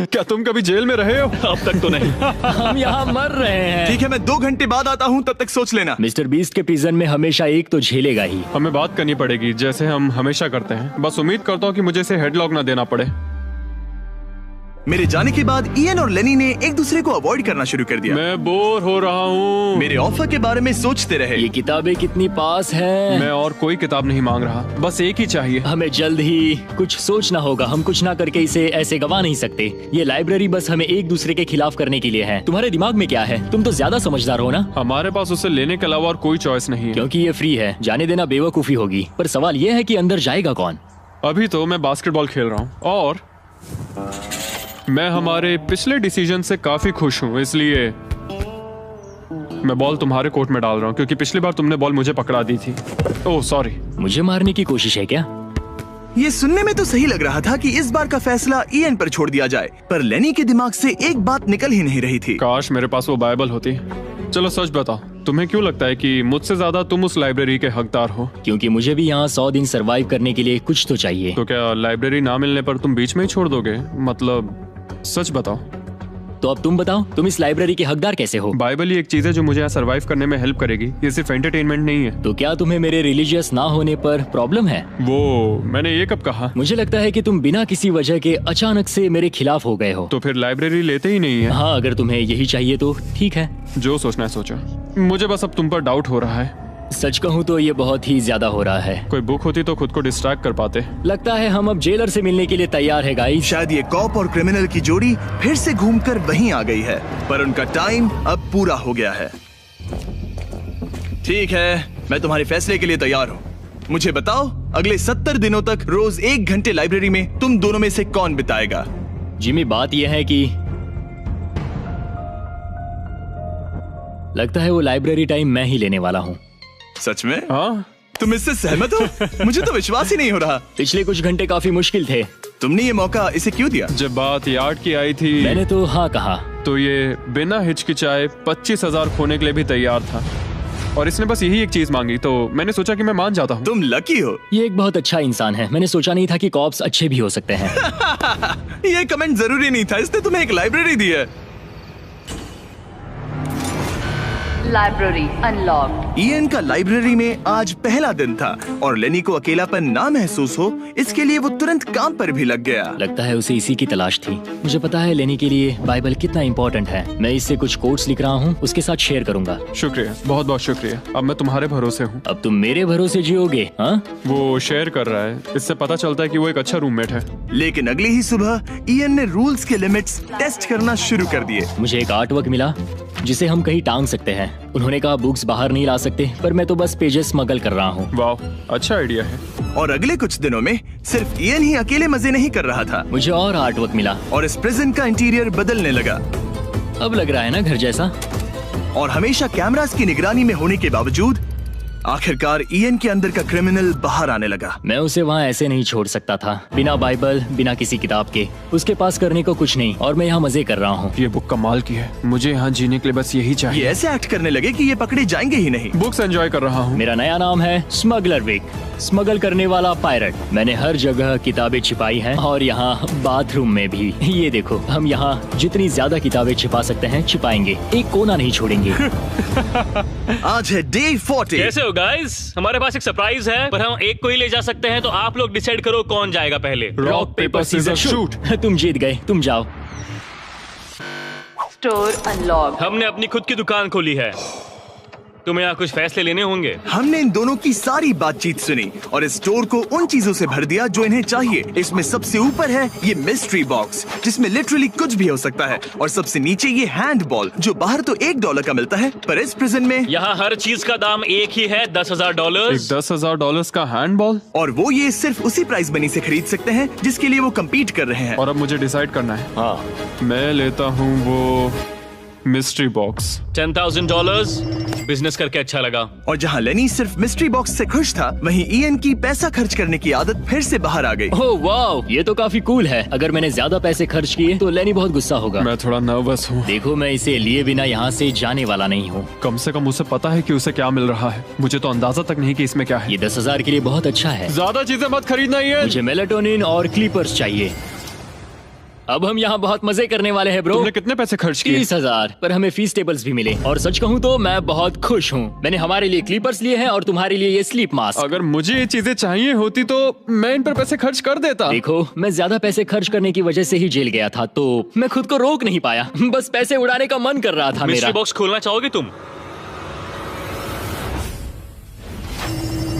Speaker 2: क्या तुम कभी जेल में रहे हो?
Speaker 7: अब तक तो नहीं।
Speaker 3: हम यहाँ मर रहे हैं।
Speaker 1: ठीक है, मैं 2 घंटे बाद आता हूँ, तब तक सोच लेना।
Speaker 3: मिस्टर बीस्ट के प्रिजन में हमेशा एक तो झेलेगा ही।
Speaker 2: हमें बात करनी पड़ेगी, जैसे हम हमेशा करते हैं। बस उम्मीद करता हूँ कि मुझे इसे हेडलॉक ना देना पड़े।
Speaker 1: मेरे जाने के बाद इयन और लेनी ने एक दूसरे को अवॉइड करना शुरू कर दिया।
Speaker 2: मैं बोर हो रहा हूँ।
Speaker 1: मेरे ऑफर के बारे में सोचते रहे।
Speaker 3: ये किताबें कितनी पास हैं।
Speaker 2: मैं और कोई किताब नहीं मांग रहा, बस एक ही चाहिए।
Speaker 3: हमें जल्द ही कुछ सोचना होगा। हम कुछ ना करके इसे ऐसे गवा नहीं सकते। ये लाइब्रेरी बस हमें एक दूसरे के खिलाफ करने के लिए है। तुम्हारे दिमाग में क्या है? तुम तो ज्यादा समझदार हो ना।
Speaker 2: हमारे पास उसे लेने के अलावा और कोई चॉइस नहीं है।
Speaker 3: क्योंकि ये फ्री है, जाने देना बेवकूफी होगी। पर सवाल ये है कि अंदर जाएगा कौन?
Speaker 2: अभी तो मैं बास्केटबॉल खेल रहा हूँ और मैं हमारे पिछले डिसीजन से काफी खुश हूँ, इसलिए मैं बॉल तुम्हारे कोर्ट में डाल रहा हूँ, क्योंकि पिछली बार तुमने बॉल मुझे पकड़ा दी थी। Oh sorry.
Speaker 3: मुझे मारने की कोशिश है क्या?
Speaker 1: ये सुनने में तो सही लग रहा था कि इस बार का फैसला इयन पर छोड़ दिया जाए, पर लेनी के दिमाग से एक बात निकल ही नहीं रही थी।
Speaker 2: काश मेरे पास वो बाइबल होती। चलो सच बताओ, तुम्हें क्यों लगता है कि मुझसे ज्यादा तुम उस लाइब्रेरी के हकदार हो?
Speaker 3: क्योंकि मुझे भी यहाँ 100 दिन सरवाइव करने के लिए कुछ तो चाहिए।
Speaker 2: तो क्या लाइब्रेरी ना मिलने पर तुम बीच में ही छोड़ दोगे? मतलब सच बताओ।
Speaker 3: तो अब तुम बताओ, तुम इस लाइब्रेरी के हकदार कैसे हो?
Speaker 2: बाइबल ही एक चीज है जो मुझे यहाँ सरवाइव करने में हेल्प करेगी, ये सिर्फ एंटरटेनमेंट नहीं है।
Speaker 3: तो क्या तुम्हें मेरे रिलीजियस ना होने पर प्रॉब्लम है?
Speaker 2: वो मैंने ये कब कहा?
Speaker 3: मुझे लगता है कि तुम बिना किसी वजह के अचानक से मेरे खिलाफ हो गए हो।
Speaker 2: तो फिर लाइब्रेरी लेते ही नहीं है।
Speaker 3: हाँ, अगर तुम्हें यही चाहिए तो ठीक है।
Speaker 2: जो सोचना है सोचो, मुझे बस अब तुम पर डाउट हो रहा है।
Speaker 3: सच कहूँ तो ये बहुत ही ज्यादा हो रहा है।
Speaker 2: कोई बुक होती तो खुद को डिस्ट्रैक्ट कर पाते।
Speaker 3: लगता है हम अब जेलर से मिलने के लिए तैयार है गाइस।
Speaker 1: शायद ये कॉप और क्रिमिनल की जोड़ी फिर से घूमकर वहीं आ गई है, पर उनका टाइम अब पूरा हो गया है। ठीक है, मैं तुम्हारे फैसले के लिए तैयार हूँ। मुझे बताओ, अगले 70 दिनों तक रोज 1 घंटे लाइब्रेरी में तुम दोनों में से कौन बिताएगा?
Speaker 3: जिमी, बात यह है कि लगता है वो लाइब्रेरी टाइम मैं ही लेने वाला हूँ।
Speaker 1: सच में?
Speaker 2: हाँ,
Speaker 1: तुम इससे सहमत हो? मुझे तो विश्वास ही नहीं हो रहा।
Speaker 3: पिछले कुछ घंटे काफी मुश्किल थे।
Speaker 1: तुमने ये मौका इसे क्यों दिया?
Speaker 2: जब बात यार्ड की आई थी
Speaker 3: मैंने तो हाँ कहा।
Speaker 2: तो ये बिना हिचकिचाए 25,000 खोने के लिए भी तैयार था, और इसने बस यही एक चीज मांगी, तो मैंने सोचा कि मैं मान जाता हूँ।
Speaker 1: तुम लकी हो।
Speaker 3: ये एक बहुत अच्छा इंसान है। मैंने सोचा नहीं था कि कॉप्स अच्छे भी हो सकते हैं।
Speaker 1: ये कमेंट जरूरी नहीं था, इसने तुम्हें एक लाइब्रेरी दी है।
Speaker 4: Library unlocked.
Speaker 1: इयन का लाइब्रेरी में आज पहला दिन था और लेनी को अकेलापन ना महसूस हो इसके लिए वो तुरंत काम पर भी लग गया।
Speaker 3: लगता है उसे इसी की तलाश थी। मुझे पता है लेनी के लिए बाइबल कितना इम्पोर्टेंट है। मैं इससे कुछ कोट्स लिख रहा हूँ, उसके साथ शेयर करूंगा।
Speaker 2: शुक्रिया, बहुत बहुत शुक्रिया। अब मैं तुम्हारे भरोसे हूँ।
Speaker 3: अब तुम मेरे भरोसे जियोगे? हाँ,
Speaker 2: वो शेयर कर रहा है, इससे पता चलता है कि वो एक अच्छा रूममेट है।
Speaker 1: लेकिन अगली ही सुबह इयन ने रूल्स के लिमिट्स टेस्ट करना शुरू कर दिए।
Speaker 3: मुझे एक आर्ट वर्क मिला जिसे हम कहीं टांग सकते हैं। उन्होंने कहा बुक्स बाहर नहीं ला सकते, पर मैं तो बस पेजेस स्मगल कर रहा हूँ।
Speaker 2: वाह, अच्छा आइडिया है।
Speaker 1: और अगले कुछ दिनों में सिर्फ इयन ही अकेले मजे नहीं कर रहा था
Speaker 3: मुझे और आर्ट वर्क मिला
Speaker 1: और इस प्रिजन का इंटीरियर बदलने लगा।
Speaker 3: अब लग रहा है ना घर जैसा।
Speaker 1: और हमेशा कैमरास की निगरानी में होने के बावजूद आखिरकार ईएन के अंदर का क्रिमिनल बाहर आने लगा।
Speaker 3: मैं उसे वहाँ ऐसे नहीं छोड़ सकता था, बिना बाइबल, बिना किसी किताब के। उसके पास करने को कुछ नहीं, और मैं यहाँ मजे कर रहा हूँ।
Speaker 2: ये बुक कमाल की है, मुझे यहाँ जीने के लिए बस यही
Speaker 1: ये
Speaker 2: चाहिए।
Speaker 1: ऐसे एक्ट करने लगे कि ये पकड़े जाएंगे ही नहीं।
Speaker 2: बुक्स एंजॉय कर रहा हूँ।
Speaker 3: मेरा नया नाम है स्मगलर विक, स्मगल करने वाला पायरट। मैंने हर जगह किताबें छिपाई हैं, और यहाँ बाथरूम में भी। ये देखो, हम यहाँ जितनी ज्यादा किताबें छिपा सकते हैं छिपाएंगे, एक कोना नहीं छोड़ेंगे।
Speaker 1: आज है डे 40।
Speaker 7: कैसे हो गाइस? हमारे पास एक सरप्राइज है, पर हम एक को ही ले जा सकते हैं, तो आप लोग डिसाइड करो कौन जाएगा पहले।
Speaker 2: Rock paper scissor shoot.
Speaker 3: तुम जीत गए, तुम जाओ।
Speaker 4: Store unlocked.
Speaker 7: हमने अपनी खुद की दुकान खोली है, तुम्हें यहाँ कुछ फैसले लेने होंगे।
Speaker 1: हमने इन दोनों की सारी बातचीत सुनी और इस स्टोर को उन चीजों से भर दिया जो इन्हें चाहिए। इसमें सबसे ऊपर है ये मिस्ट्री बॉक्स, जिसमें लिटरली कुछ भी हो सकता है, और सबसे नीचे ये हैंडबॉल, जो बाहर तो $1 का मिलता है, पर इस प्रिजन में
Speaker 7: यहाँ हर चीज का दाम एक ही है, $10,000।
Speaker 2: एक $10,000 का हैंडबॉल,
Speaker 1: और वो ये सिर्फ उसी प्राइस मनी से खरीद सकते हैं जिसके लिए वो कम्पीट कर रहे हैं।
Speaker 2: और अब मुझे डिसाइड करना है।
Speaker 3: हाँ,
Speaker 2: मैं लेता हूँ वो मिस्ट्री बॉक्स।
Speaker 7: $10,000। बिजनेस करके अच्छा लगा।
Speaker 1: और जहाँ लेनी सिर्फ मिस्ट्री बॉक्स से खुश था, वहीं ईएन की पैसा खर्च करने की आदत फिर से बाहर आ गई।
Speaker 3: ओह वाओ, ये तो काफी कूल है। अगर मैंने ज्यादा पैसे खर्च किए तो लेनी बहुत गुस्सा होगा।
Speaker 2: मैं थोड़ा नर्वस हूँ।
Speaker 3: देखो, मैं इसे लिए बिना यहाँ से जाने वाला नहीं हूँ।
Speaker 2: कम से कम उसे पता है कि उसे क्या मिल रहा है। मुझे तो अंदाजा तक नहीं कि इसमें क्या है।
Speaker 3: ये 10,000 के लिए बहुत अच्छा है।
Speaker 2: ज्यादा चीजें मत खरीदना ये।
Speaker 3: मुझे मेलाटोनिन और क्लीपर्स चाहिए। अब हम यहाँ बहुत मजे करने वाले हैं ब्रो।
Speaker 2: तुमने कितने पैसे खर्च किए?
Speaker 3: 30,000, पर हमें फीस टेबल्स भी मिले। और सच कहूँ तो मैं बहुत खुश हूँ। मैंने हमारे लिए क्लीपर्स लिए हैं और तुम्हारे लिए ये स्लीप मास्क।
Speaker 2: अगर मुझे ये चीजें चाहिए होती तो मैं इन पर पैसे खर्च कर देता।
Speaker 3: देखो, मैं ज्यादा पैसे खर्च करने की वजह से ही जेल गया था, तो मैं खुद को रोक नहीं पाया। बस पैसे उड़ाने का मन कर रहा था मेरा।
Speaker 7: मिस्ट्री बॉक्स खोलना चाहोगे तुम?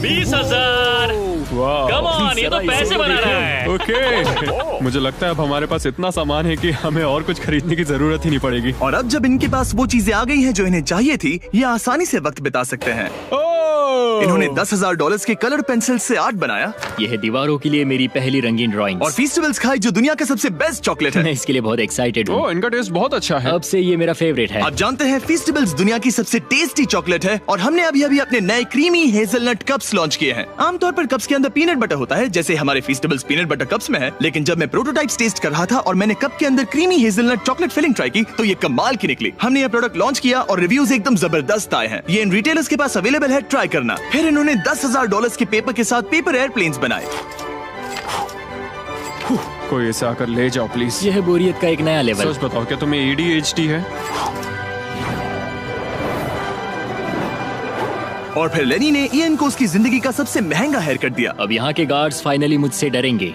Speaker 7: 20,000। कम ऑन, ये तो पैसे बना रहा है।
Speaker 2: ओके, मुझे लगता है अब हमारे पास इतना सामान है कि हमें और कुछ खरीदने की जरूरत ही नहीं पड़ेगी।
Speaker 1: और अब जब इनके पास वो चीजें आ गई हैं जो इन्हें चाहिए थी, ये आसानी से वक्त बिता सकते हैं। इन्होंने $10,000 के कलर पेंसिल से आर्ट बनाया।
Speaker 3: यह है दीवारों के लिए मेरी पहली रंगीन ड्राइंग।
Speaker 1: और फीस्टिवल्स खाई, जो दुनिया का सबसे बेस्ट चॉकलेट है।
Speaker 3: मैं इसके लिए बहुत एक्साइटेड हूँ।
Speaker 2: ओह, इनका टेस्ट बहुत अच्छा है।
Speaker 3: अब से ये मेरा फेवरेट है।
Speaker 1: आप जानते हैं फीस्टिवल्स दुनिया की सबसे टेस्टी चॉकलेट है, और हमने अभी अभी अपने नए क्रीमी हेजलनट कप्स लॉन्च किए हैं। आमतौर पर कप्स के अंदर पीनट बटर होता है, जैसे हमारे फीस्टिवल्स पीनट बटर कप्स में है। लेकिन जब मैं प्रोटोटाइप्स टेस्ट कर रहा था और मैंने कप के अंदर creamy hazelnut chocolate filling try की, तो ये कमाल की निकली। हमने ये प्रोडक्ट लॉन्च किया और रिव्यूज एकदम जबरदस्त आए हैं। ये इन रिटेलर्स के पास अवेलेबल है, ट्राई करना। फिर इन्होंने $10,000 के पेपर के साथ पेपर एयरप्लेन्स बनाए।
Speaker 2: कोई इसे आकर ले जाओ प्लीज।
Speaker 3: यह है बोरियत का एक नया लेवल।
Speaker 2: सच बताओ, क्या तुम्हें ADHD है?
Speaker 1: और फिर लेनी ने ईएन को उसकी जिंदगी का सबसे महंगा हेयर कट दिया।
Speaker 3: अब यहाँ के गार्ड्स फाइनली मुझसे डरेंगे।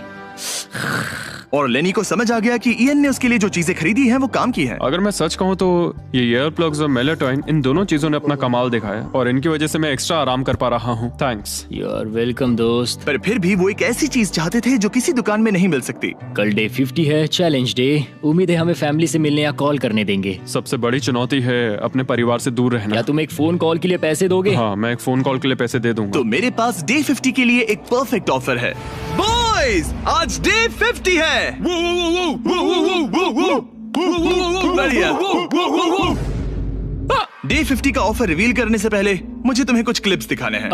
Speaker 1: और लेनी को समझ आ गया कि ईएन ने उसके लिए जो चीजें खरीदी हैं वो काम की हैं।
Speaker 2: अगर मैं सच कहूँ तो ये ईयर प्लग्स और मेलाटोनिन, इन दोनों चीजों ने अपना कमाल दिखाया, और इनकी वजह से मैं एक्स्ट्रा आराम कर पा रहा हूँ। थैंक्स।
Speaker 3: यू आर वेलकम दोस्त।
Speaker 1: पर फिर भी वो एक ऐसी चीज चाहते थे जो किसी दुकान में नहीं मिल सकती।
Speaker 3: कल डे 50 है, चैलेंज डे। उम्मीद है हमें फैमिली से मिलने या कॉल करने देंगे।
Speaker 2: सबसे बड़ी चुनौती है अपने परिवार से दूर रहना।
Speaker 3: क्या तुम एक फोन कॉल के लिए पैसे दोगे?
Speaker 2: हाँ, मैं एक फोन कॉल के लिए पैसे दे दूंगा।
Speaker 1: तो मेरे पास डे 50 के लिए एक परफेक्ट ऑफर है। बॉयज, आज डे 50 है। बढ़िया। डे 50 का ऑफर रिवील करने से पहले मुझे तुम्हें कुछ क्लिप्स दिखाने हैं।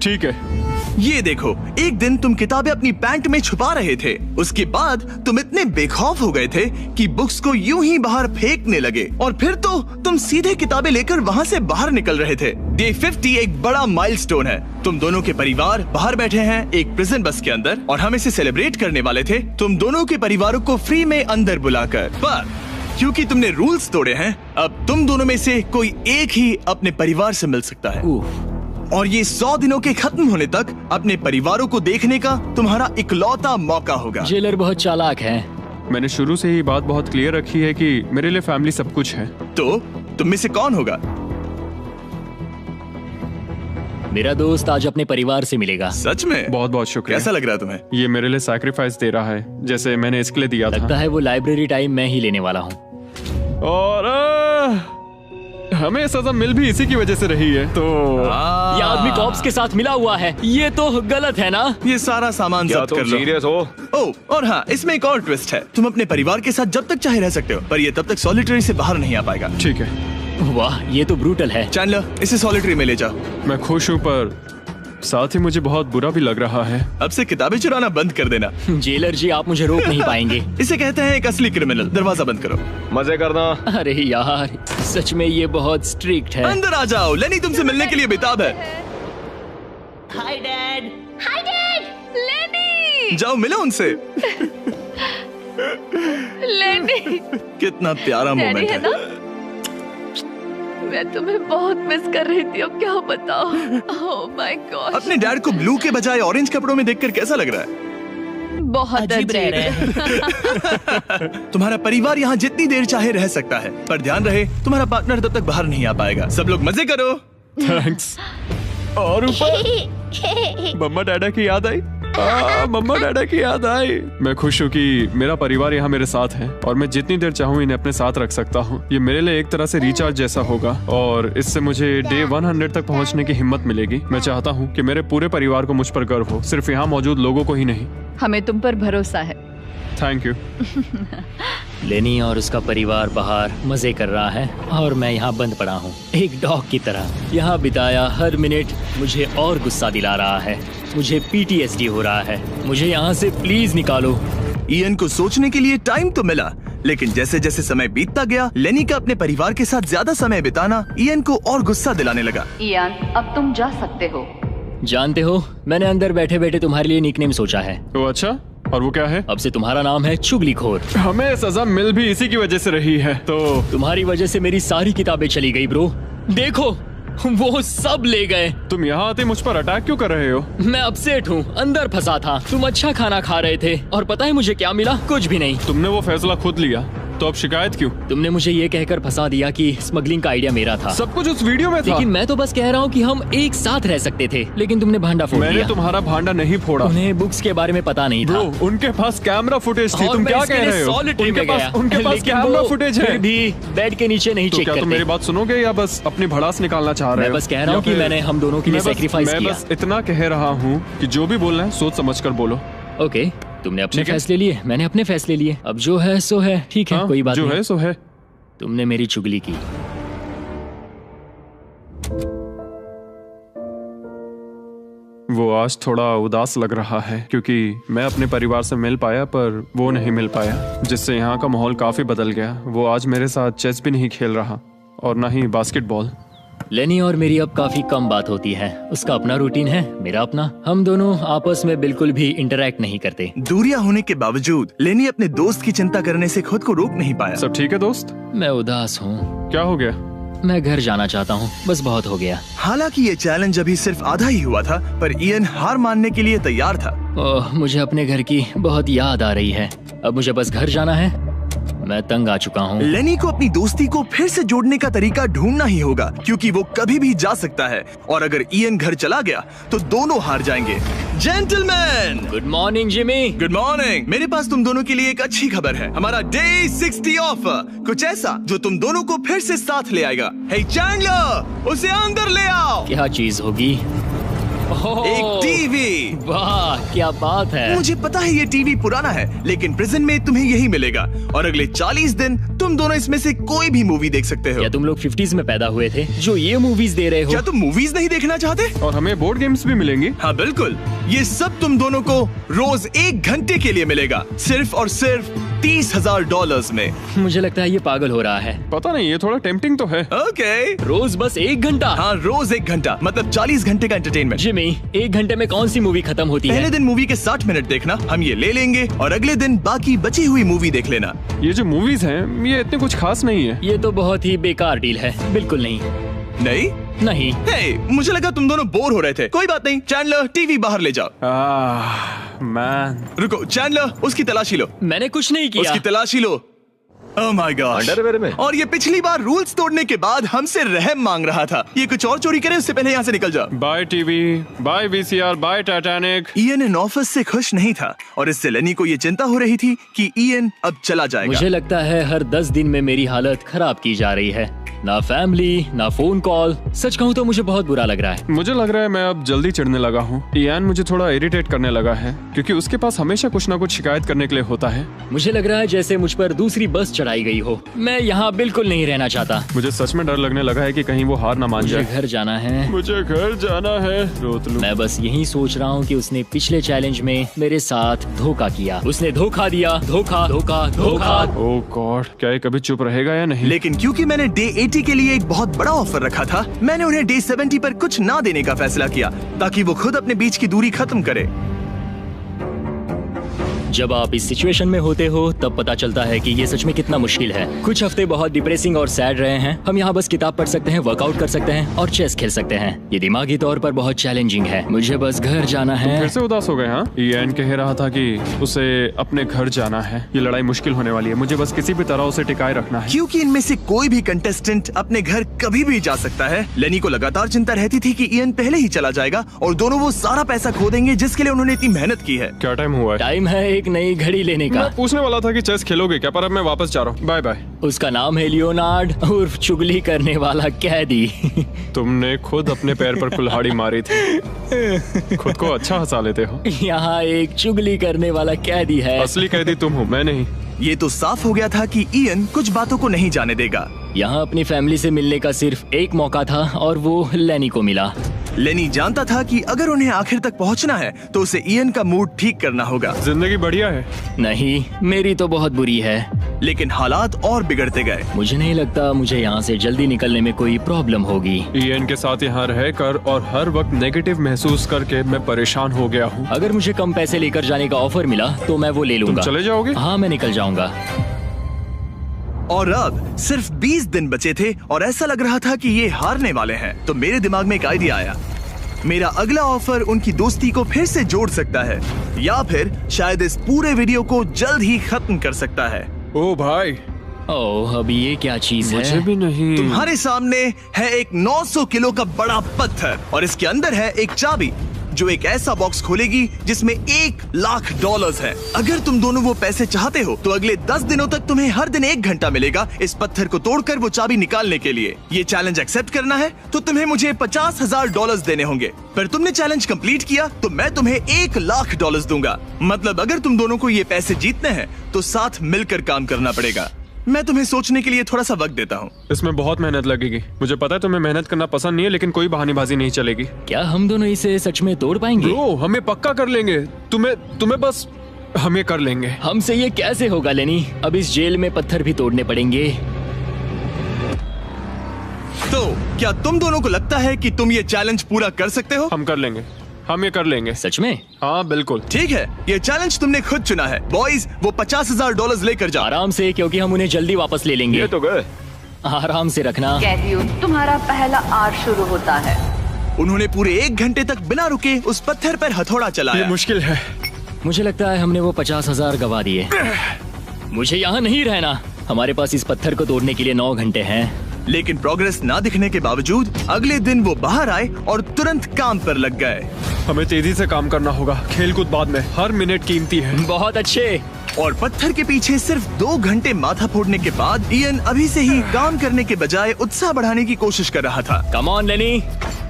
Speaker 2: ठीक है।
Speaker 1: ये देखो, एक दिन तुम किताबें अपनी पैंट में छुपा रहे थे। उसके बाद तुम इतने बेखौफ हो गए थे कि बुक्स को यूं ही बाहर फेंकने लगे, और फिर तो तुम सीधे किताबें लेकर वहाँ से बाहर निकल रहे थे। डे 50 एक बड़ा माइलस्टोन है। तुम दोनों के परिवार बाहर बैठे हैं एक प्रिजन बस के अंदर, और हम इसे सेलिब्रेट करने वाले थे तुम दोनों के परिवारों को फ्री में अंदर बुलाकर। पर क्योंकि तुमने रूल्स तोड़े हैं, अब तुम दोनों में से कोई एक ही अपने परिवार से मिल सकता है। और ये 100 दिनों के खत्म होने तक अपने परिवारों को देखने का तुम्हारा इकलौता मौका होगा।
Speaker 3: जेलर बहुत चालाक है।
Speaker 2: मैंने शुरू से ही बात बहुत क्लियर रखी है कि मेरे लिए फैमिली सब कुछ है।
Speaker 1: तो तुम में से कौन होगा?
Speaker 3: मेरा दोस्त आज अपने परिवार से मिलेगा।
Speaker 1: सच में?
Speaker 2: बहुत बहुत शुक्रिया।
Speaker 1: कैसा लग रहा है तुम्हें?
Speaker 2: ये मेरे लिए सैक्रिफाइस दे रहा है, जैसे मैंने इसके लिए दिया था।
Speaker 3: लगता है वो लाइब्रेरी टाइम मैं ही लेने वाला हूँ।
Speaker 2: और हमें सजा मिल भी इसी की वजह से रही है। तो
Speaker 3: ये आदमी कॉप्स के साथ मिला हुआ है, ये तो गलत है ना?
Speaker 1: ये सारा सामान जब्त कर लो।
Speaker 5: सीरियस हो?
Speaker 1: ओह, और हाँ, इसमें एक और ट्विस्ट है। तुम अपने परिवार के साथ जब तक चाहे रह सकते हो, पर ये तब तक सॉलिटरी से बाहर नहीं आ पाएगा।
Speaker 2: ठीक है।
Speaker 3: वाह, ये तो ब्रूटल है।
Speaker 1: चैंडलर, इसे सॉलिटरी में ले जा।
Speaker 2: मैं खुश हूँ पर साथ ही मुझे बहुत बुरा भी लग रहा है।
Speaker 1: अब से किताबें चुराना बंद कर देना।
Speaker 3: जेलर जी, आप मुझे रोक नहीं पाएंगे।
Speaker 1: इसे कहते हैं एक असली क्रिमिनल। दरवाजा बंद करो।
Speaker 5: मजे करना।
Speaker 3: अरे यार, सच में ये बहुत स्ट्रिक्ट है।
Speaker 1: अंदर आ जाओ, लेनी तुमसे मिलने के लिए बेताब है।
Speaker 3: Hi dad.
Speaker 4: हाय डैड, लेनी।
Speaker 1: जाओ मिलो उनसे।
Speaker 4: लेनी,
Speaker 1: कितना प्यारा
Speaker 4: डैडी
Speaker 1: मोमेंट
Speaker 4: है
Speaker 1: है।
Speaker 4: ना? मैं तुम्हें बहुत मिस कर रही थी, अब क्या बताओ। ओह माय गॉड,
Speaker 1: अपने डैड को ब्लू के बजाय ऑरेंज कपड़ों में देखकर कैसा लग रहा है?
Speaker 4: बहुत अजीब है।
Speaker 1: तुम्हारा परिवार यहाँ जितनी देर चाहे रह सकता है, पर ध्यान रहे तुम्हारा पार्टनर तब तक बाहर नहीं आ पाएगा। सब लोग मजे करो।
Speaker 2: थैंक्स। और ऊपर मम्मा डैडा की याद आई। मम्मा डैडा की याद आई। मैं खुश हूँ कि मेरा परिवार यहाँ मेरे साथ है और मैं जितनी देर चाहूँ इन्हें अपने साथ रख सकता हूँ। ये मेरे लिए एक तरह से रिचार्ज जैसा होगा और इससे मुझे डे 100 तक पहुँचने की हिम्मत मिलेगी। मैं चाहता हूँ कि मेरे पूरे परिवार को मुझ पर गर्व हो, सिर्फ यहाँ मौजूद लोगों को ही नहीं।
Speaker 4: हमें तुम पर भरोसा है।
Speaker 2: Thank you.
Speaker 3: लेनी और उसका परिवार बाहर मजे कर रहा है और मैं यहाँ बंद पड़ा हूँ, एक डॉग की तरह। यहाँ बिताया हर मिनट मुझे और गुस्सा दिला रहा है। मुझे PTSD हो रहा है। मुझे यहाँ से प्लीज निकालो।
Speaker 1: इयन को सोचने के लिए टाइम तो मिला, लेकिन जैसे जैसे समय बीतता गया, लेनी का अपने परिवार के साथ ज्यादा समय बिताना इयन को और गुस्सा दिलाने लगा।
Speaker 4: इयान, अब तुम जा सकते हो।
Speaker 3: जानते हो, मैंने अंदर बैठे बैठे तुम्हारे लिए निकनेम सोचा है।
Speaker 2: तो अच्छा, और वो क्या है?
Speaker 3: अब से तुम्हारा नाम है चुगलीखोर।
Speaker 2: हमें सजा मिल भी इसी की वजह से रही है। तो
Speaker 3: तुम्हारी वजह से मेरी सारी किताबें चली गई ब्रो। देखो, वो सब ले गए।
Speaker 2: तुम यहाँ आते मुझ पर अटैक क्यों कर रहे हो?
Speaker 3: मैं अपसेट हूँ, अंदर फंसा था। तुम अच्छा खाना खा रहे थे और पता है मुझे क्या मिला? कुछ भी नहीं।
Speaker 2: तुमने वो फैसला खुद लिया, तो अब शिकायत क्यों?
Speaker 3: तुमने मुझे ये कहकर फंसा दिया कि स्मगलिंग का आइडिया मेरा था।
Speaker 2: सब कुछ उस वीडियो में था।
Speaker 3: लेकिन मैं तो बस कह रहा हूँ कि हम एक साथ रह सकते थे, लेकिन तुमने भांडा फोड़
Speaker 2: मैंने
Speaker 3: दिया।
Speaker 2: तुम्हारा भांडा नहीं फोड़ा।
Speaker 3: उन्हें बुक्स के बारे में पता नहीं था।
Speaker 2: ब्रो, उनके पास कैमरा फुटेज थी।
Speaker 3: और
Speaker 2: तुम
Speaker 3: मैं
Speaker 2: क्या
Speaker 3: इसके
Speaker 2: कह
Speaker 3: लिए
Speaker 2: रहे हो?
Speaker 3: solitary में गया।
Speaker 2: उनके पास
Speaker 3: लेकिन
Speaker 2: कैमरा
Speaker 3: वो
Speaker 2: फुटेज
Speaker 3: फिर
Speaker 2: है।
Speaker 3: भी बेड के नीचे नहीं
Speaker 2: तो
Speaker 3: चेक
Speaker 2: क्या
Speaker 3: करते।
Speaker 2: तुम मेरी बात सुनोगे या बस अपनी भड़ास निकालना चाह रहे
Speaker 3: मैं
Speaker 2: हो?
Speaker 3: बस कह रहा हूँ
Speaker 2: या
Speaker 3: कि
Speaker 2: फिर-
Speaker 3: मैंने हम दोनों के लिए सेक्रीफाइस
Speaker 2: मैं
Speaker 3: किया।
Speaker 2: बस इतना कह रहा हूँ कि जो भी बोलना है सोच समझ कर बोलो।
Speaker 3: ओके, तुमने अपने
Speaker 2: ठीक है।
Speaker 3: फैसले लिए, मैंने अपने फैसले लिए। अब जो है सो है, ठीक है,
Speaker 2: हाँ,
Speaker 3: कोई बात
Speaker 2: जो
Speaker 3: नहीं।
Speaker 2: है सो है।
Speaker 3: तुमने मेरी चुगली की।
Speaker 2: वो आज थोड़ा उदास लग रहा है क्योंकि मैं अपने परिवार से मिल पाया पर वो नहीं मिल पाया, जिससे यहाँ का माहौल काफी बदल गया। वो आज मेरे साथ चेस भी नहीं खेल रहा और ना ही बास्केटबॉल।
Speaker 3: लेनी और मेरी अब काफी कम बात होती है। उसका अपना रूटीन है, मेरा अपना। हम दोनों आपस में बिल्कुल भी इंटरैक्ट नहीं करते।
Speaker 1: दूरियां होने के बावजूद लेनी अपने दोस्त की चिंता करने से खुद को रोक नहीं पाया।
Speaker 2: सब ठीक है दोस्त?
Speaker 3: मैं उदास हूँ।
Speaker 2: क्या हो गया?
Speaker 3: मैं घर जाना चाहता हूँ, बस बहुत हो गया।
Speaker 1: हालांकि ये चैलेंज अभी सिर्फ आधा ही हुआ था, पर इयन हार मानने के लिए तैयार था।
Speaker 3: ओह, मुझे अपने घर की बहुत याद आ रही है। अब मुझे बस घर जाना है। मैं तंग आ चुका हूँ।
Speaker 1: लेनी को अपनी दोस्ती को फिर से जोड़ने का तरीका ढूंढना ही होगा, क्योंकि वो कभी भी जा सकता है और अगर इयन घर चला गया तो दोनों हार जाएंगे। Gentleman,
Speaker 3: good morning Jimmy.
Speaker 1: Good morning. मेरे पास तुम दोनों के लिए एक अच्छी खबर है। हमारा डे 60 ऑफर, कुछ ऐसा जो तुम दोनों को फिर से साथ ले आएगा। हे चैंडलर, उसे अंदर ले आओ।
Speaker 3: क्या चीज होगी?
Speaker 1: एक टीवी।
Speaker 3: वाह, क्या बात है।
Speaker 1: मुझे पता है ये टीवी पुराना है, लेकिन प्रिजन में तुम्हें यही मिलेगा और अगले 40 दिन तुम दोनों इसमें से कोई भी मूवी देख सकते हो।
Speaker 3: क्या तुम लोग 50s में पैदा हुए थे जो ये मूवीज दे रहे हो?
Speaker 1: क्या तुम मूवीज नहीं देखना चाहते?
Speaker 2: और हमें बोर्ड गेम्स भी मिलेंगी।
Speaker 1: हाँ बिल्कुल, ये सब तुम दोनों को रोज 1 घंटे के लिए मिलेगा, सिर्फ और सिर्फ $30,000 में।
Speaker 3: मुझे लगता है ये पागल हो रहा है।
Speaker 2: पता नहीं, ये थोड़ा टेम्पटिंग तो है।
Speaker 1: ओके,
Speaker 3: रोज बस 1 घंटा?
Speaker 1: हाँ रोज 1 घंटा, मतलब 40 घंटे का एंटरटेनमेंट।
Speaker 3: जिमी, 1 घंटे में कौन सी मूवी खत्म होती
Speaker 1: पहले
Speaker 3: है?
Speaker 1: दिन मूवी के 60 मिनट देखना, हम ये ले लेंगे और अगले दिन बाकी बची हुई मूवी देख लेना।
Speaker 2: ये जो मूवीज हैं ये इतने कुछ खास नहीं है।
Speaker 3: ये तो बहुत ही बेकार डील है। बिल्कुल नहीं।
Speaker 1: नहीं
Speaker 3: नहीं।
Speaker 1: हे, मुझे लगा तुम दोनों बोर हो रहे थे। कोई बात नहीं, चैंडलर टीवी बाहर ले जाओ।
Speaker 2: मैन,
Speaker 1: रुको चैंडलर, उसकी तलाशी लो।
Speaker 3: मैंने कुछ नहीं किया।
Speaker 1: उसकी तलाशी लो। Oh my gosh।
Speaker 5: अंडरवेयर में।
Speaker 1: और ये पिछली बार रूल्स तोड़ने के बाद हमसे रहम मांग रहा था। ये कुछ और चोरी करे उससे पहले यहाँ से निकल जा।
Speaker 2: Bye TV, bye VCR, bye Titanic.
Speaker 1: Ian इन ऑफिस से खुश नहीं था और इससे लेनी को ये चिंता हो रही थी कि इयन अब चला जाएगा।
Speaker 3: मुझे लगता है हर 10 दिन में मेरी हालत खराब की जा रही है। ना फैमिली, ना फोन कॉल। सच कहूँ तो मुझे बहुत बुरा लग रहा है।
Speaker 2: मुझे लग रहा है मैं अब जल्दी चिढ़ने लगा हूँ। इयान मुझे थोड़ा इरिटेट करने लगा है क्योंकि उसके पास हमेशा कुछ ना कुछ शिकायत करने के लिए होता है।
Speaker 3: मुझे लग रहा है जैसे मुझ पर दूसरी बस चढ़ा आई गई हो। मैं यहाँ बिल्कुल नहीं रहना चाहता।
Speaker 2: मुझे सच में डर लगने लगा है कि कहीं वो हार ना मान
Speaker 3: मुझे
Speaker 2: जाए।
Speaker 3: घर जाना है।
Speaker 2: मुझे घर जाना है। रोतलू।
Speaker 3: मैं बस यही सोच रहा हूँ कि उसने पिछले चैलेंज में मेरे साथ धोखा किया। उसने धोखा दिया। धोखा धोखा धोखा।
Speaker 2: ओह गॉड, क्या ये कभी चुप रहेगा या नहीं?
Speaker 1: लेकिन क्योंकि मैंने डे 80 के लिए एक बहुत बड़ा ऑफर रखा था, मैंने उन्हें डे 70 पर कुछ ना देने का फैसला किया ताकि वो खुद अपने बीच की दूरी खत्म करे।
Speaker 3: जब आप इस सिचुएशन में होते हो तब पता चलता है कि ये सच में कितना मुश्किल है। कुछ हफ्ते बहुत डिप्रेसिंग और सैड रहे हैं। हम यहाँ बस किताब पढ़ सकते हैं, वर्कआउट कर सकते हैं और चेस खेल सकते हैं। ये दिमागी तौर पर बहुत चैलेंजिंग है। मुझे बस घर जाना है।
Speaker 2: फिर से उदास हो गए? हाँ, ईएन कह रहा था कि उसे अपने घर जाना है। ये लड़ाई मुश्किल होने वाली है। मुझे बस किसी भी तरह उसे टिकाए रखना है।
Speaker 1: क्योंकि इनमें से कोई भी कंटेस्टेंट अपने घर कभी भी जा सकता है। लेनी को लगातार चिंता रहती थी कि ईएन पहले ही चला जाएगा और दोनों वो सारा पैसा खो देंगे जिसके लिए उन्होंने इतनी मेहनत की है।
Speaker 2: क्या टाइम हुआ है?
Speaker 3: टाइम है एक नई घड़ी लेने का।
Speaker 2: मैं पूछने वाला था कि चेस खेलोगे क्या, पर अब मैं वापस जा रहा हूँ। Bye bye.
Speaker 3: उसका नाम है लियोनार्ड उर्फ चुगली करने वाला कैदी।
Speaker 2: तुमने खुद अपने पैर पर कुल्हाड़ी मारी थी। खुद को अच्छा हंसा लेते हो।
Speaker 3: यहाँ एक चुगली करने वाला कैदी है।
Speaker 2: असली कैदी तुम हो, मैं नहीं।
Speaker 1: ये तो साफ हो गया था कि ईएन कुछ बातों को नहीं जाने देगा।
Speaker 3: यहाँ अपनी फैमिली से मिलने का सिर्फ एक मौका था और वो लेनी को मिला।
Speaker 1: लेनी जानता था कि अगर उन्हें आखिर तक पहुंचना है तो उसे ईएन का मूड ठीक करना होगा।
Speaker 2: जिंदगी बढ़िया है।
Speaker 3: नहीं, मेरी तो बहुत बुरी है।
Speaker 1: लेकिन हालात और बिगड़ते गए।
Speaker 3: मुझे नहीं लगता मुझे यहाँ से जल्दी निकलने में कोई प्रॉब्लम होगी।
Speaker 2: ईएन के साथ यहाँ रहकर और हर वक्त नेगेटिव महसूस करके मैं परेशान हो गया हूँ।
Speaker 3: अगर मुझे कम पैसे लेकर जाने का ऑफर मिला तो मैं वो ले लूंगा।
Speaker 2: चले जाओगे?
Speaker 3: हाँ, मैं निकल जाऊंगा।
Speaker 1: और अब सिर्फ 20 दिन बचे थे और ऐसा लग रहा था कि ये हारने वाले हैं। तो मेरे दिमाग में एक आइडिया आया। मेरा अगला ऑफर उनकी दोस्ती को फिर से जोड़ सकता है या फिर शायद इस पूरे वीडियो को जल्द ही खत्म कर सकता है।
Speaker 2: ओ भाई,
Speaker 3: ओह, अभी ये क्या चीज है?
Speaker 2: मुझे भी नहीं।
Speaker 1: तुम्हारे सामने है एक 900 किलो का बड़ा पत्थर और इसके अंदर है एक चाबी जो एक ऐसा बॉक्स खोलेगी जिसमें $1,00,000 है। अगर तुम दोनों वो पैसे चाहते हो तो अगले 10 दिनों तक तुम्हें हर दिन 1 घंटा मिलेगा इस पत्थर को तोड़कर वो चाबी निकालने के लिए। ये चैलेंज एक्सेप्ट करना है तो तुम्हें मुझे $50,000 देने होंगे। पर तुमने चैलेंज कंप्लीट किया तो मैं तुम्हें $1,00,000 दूंगा। मतलब अगर तुम दोनों को ये पैसे जीतने हैं तो साथ मिलकर काम करना पड़ेगा। मैं तुम्हें सोचने के लिए थोड़ा सा वक्त देता हूँ।
Speaker 2: इसमें बहुत मेहनत लगेगी। मुझे पता है तुम्हें मेहनत करना पसंद नहीं है, लेकिन कोई बहानेबाजी नहीं चलेगी।
Speaker 3: क्या हम दोनों इसे सच में तोड़ पाएंगे?
Speaker 2: ब्रो, हमें पक्का कर लेंगे। तुम्हें बस हम ये कर लेंगे।
Speaker 3: हमसे ये कैसे होगा लेनी? अब इस जेल में पत्थर भी तोड़ने पड़ेंगे।
Speaker 1: तो क्या तुम दोनों को लगता है कि तुम ये चैलेंज पूरा कर सकते हो?
Speaker 2: हम कर लेंगे। हम ये कर लेंगे।
Speaker 3: सच में?
Speaker 2: हाँ बिल्कुल।
Speaker 1: ठीक है, ये चैलेंज तुमने खुद चुना है। बॉयज, वो $50,000 लेकर जाओ।
Speaker 3: आराम से, क्योंकि हम उन्हें जल्दी वापस ले लेंगे।
Speaker 2: ये तो गए।
Speaker 3: आराम से रखना।
Speaker 8: कैदियों, तुम्हारा पहला आर शुरू होता है।
Speaker 1: उन्होंने पूरे 1 घंटे तक बिना रुके उस पत्थर पर हथौड़ा
Speaker 2: ये
Speaker 1: चलाया।
Speaker 2: मुश्किल है।
Speaker 3: मुझे लगता है हमने वो 50,000 गवा दिए। मुझे यहाँ नहीं रहना। हमारे पास इस पत्थर को तोड़ने के लिए 9 घंटे हैं।
Speaker 1: लेकिन प्रोग्रेस ना दिखने के बावजूद अगले दिन वो बाहर आए और तुरंत काम पर लग गए।
Speaker 2: हमें तेजी से काम करना होगा। खेलकूद बाद में, हर मिनट कीमती है।
Speaker 3: बहुत अच्छे।
Speaker 1: और पत्थर के पीछे सिर्फ 2 घंटे माथा फोड़ने के बाद ईएन अभी से ही काम करने के बजाय उत्साह बढ़ाने की कोशिश कर रहा था।
Speaker 3: कम ऑन लेनी।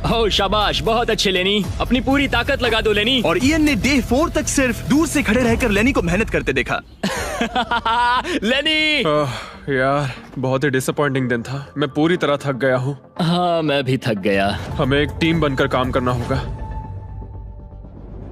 Speaker 3: ओह शाबाश, बहुत अच्छे लेनी। अपनी पूरी ताकत लगा दो लेनी।
Speaker 1: और ईएन ने डे 4 तक सिर्फ दूर से खड़े रहकर लेनी को मेहनत करते देखा।
Speaker 3: लेनी।
Speaker 2: यार, बहुत ही डिसअपॉइंटिंग दिन था। मैं पूरी तरह थक गया हूँ।
Speaker 3: हाँ, मैं भी थक गया।
Speaker 2: हमें एक टीम बनकर काम करना होगा।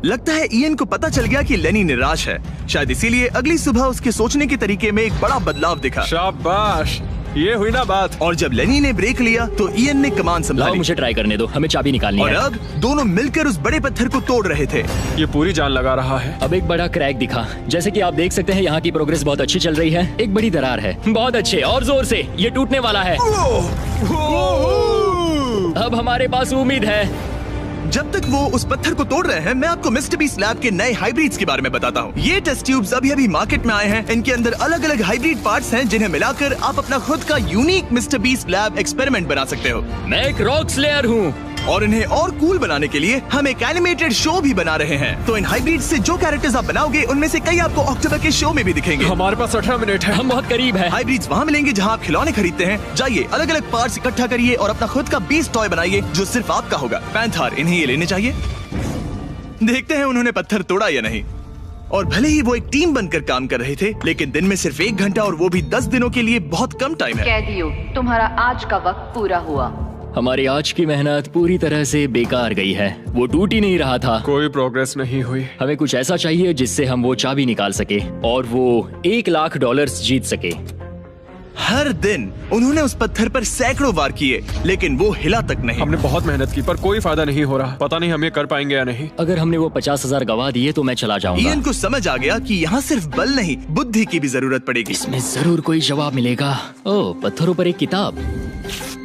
Speaker 1: लगता है ईएन को पता चल गया कि लेनी निराश है। शायद इसीलिए अगली सुबह उसके सोचने के तरीके में एक बड़ा बदलाव दिखा।
Speaker 2: शाबाश, ये हुई ना बात।
Speaker 1: और जब लेनी ने ब्रेक लिया तो ईएन ने कमान
Speaker 3: लाओ,
Speaker 1: संभाली।
Speaker 3: मुझे ट्राई करने दो। हमें चाबी निकालनी
Speaker 1: और
Speaker 3: है।
Speaker 1: अब दोनों मिलकर उस बड़े पत्थर को तोड़ रहे थे।
Speaker 2: ये पूरी जान लगा रहा है।
Speaker 3: अब एक बड़ा क्रैक दिखा। जैसे कि आप देख सकते हैं, यहाँ की प्रोग्रेस बहुत अच्छी चल रही है। एक बड़ी दरार है। बहुत अच्छे, और जोर से। ये टूटने वाला है। अब हमारे पास उम्मीद है।
Speaker 1: जब तक वो उस पत्थर को तोड़ रहे हैं, मैं आपको मिस्टर बीस्ट लैब के नए हाइब्रिड्स के बारे में बताता हूँ। ये टेस्ट ट्यूब्स अभी मार्केट में आए हैं। इनके अंदर अलग अलग हाइब्रिड पार्ट्स हैं जिन्हें मिलाकर आप अपना खुद का unique mister beast lab experiment बना सकते हो।
Speaker 3: मैं एक रॉक स्लेयर हूँ।
Speaker 1: और इन्हें और कूल बनाने के लिए हम एक एनिमेटेड शो भी बना रहे हैं। तो इन हाइब्रिड से जो कैरेक्टर्स आप बनाओगे उनमें से कई आपको अक्टूबर के शो में भी दिखेंगे।
Speaker 2: हमारे पास 18 मिनट है।
Speaker 3: हम बहुत करीब है।
Speaker 1: हाइब्रिड्स वहाँ मिलेंगे जहाँ आप खिलौने खरीदते हैं। जाइए, अलग अलग पार्ट्स इकट्ठा करिए और अपना खुद का बीस्ट टॉय बनाइए जो सिर्फ आपका होगा। पैंथर, इन्हें ये लेने चाहिए। देखते हैं उन्होंने पत्थर तोड़ा या नहीं। और भले ही वो एक टीम बनकर काम कर रहे थे, लेकिन दिन में सिर्फ 1 घंटा और वो भी 10 दिनों के लिए बहुत कम टाइम है।
Speaker 8: कैदियों, तुम्हारा आज का वक्त पूरा हुआ।
Speaker 3: हमारी आज की मेहनत पूरी तरह से बेकार गई है। वो टूट ही नहीं रहा था।
Speaker 2: कोई प्रोग्रेस नहीं हुई।
Speaker 3: हमें कुछ ऐसा चाहिए जिससे हम वो चाबी निकाल सके और वो $1 लाख जीत सके।
Speaker 1: हर दिन उन्होंने उस पत्थर पर सैकड़ों वार किए, लेकिन वो हिला तक नहीं।
Speaker 2: हमने बहुत मेहनत की पर कोई फायदा नहीं हो रहा। पता नहीं हम ये कर पाएंगे या नहीं।
Speaker 3: अगर हमने वो 50,000 गवा दिए तो मैं चला जाऊंगा।
Speaker 1: इयन को समझ आ गया कि यहाँ सिर्फ बल नहीं, बुद्धि की भी जरूरत पड़ेगी।
Speaker 3: इसमें जरूर कोई जवाब मिलेगा। ओह, पत्थरों पर एक किताब।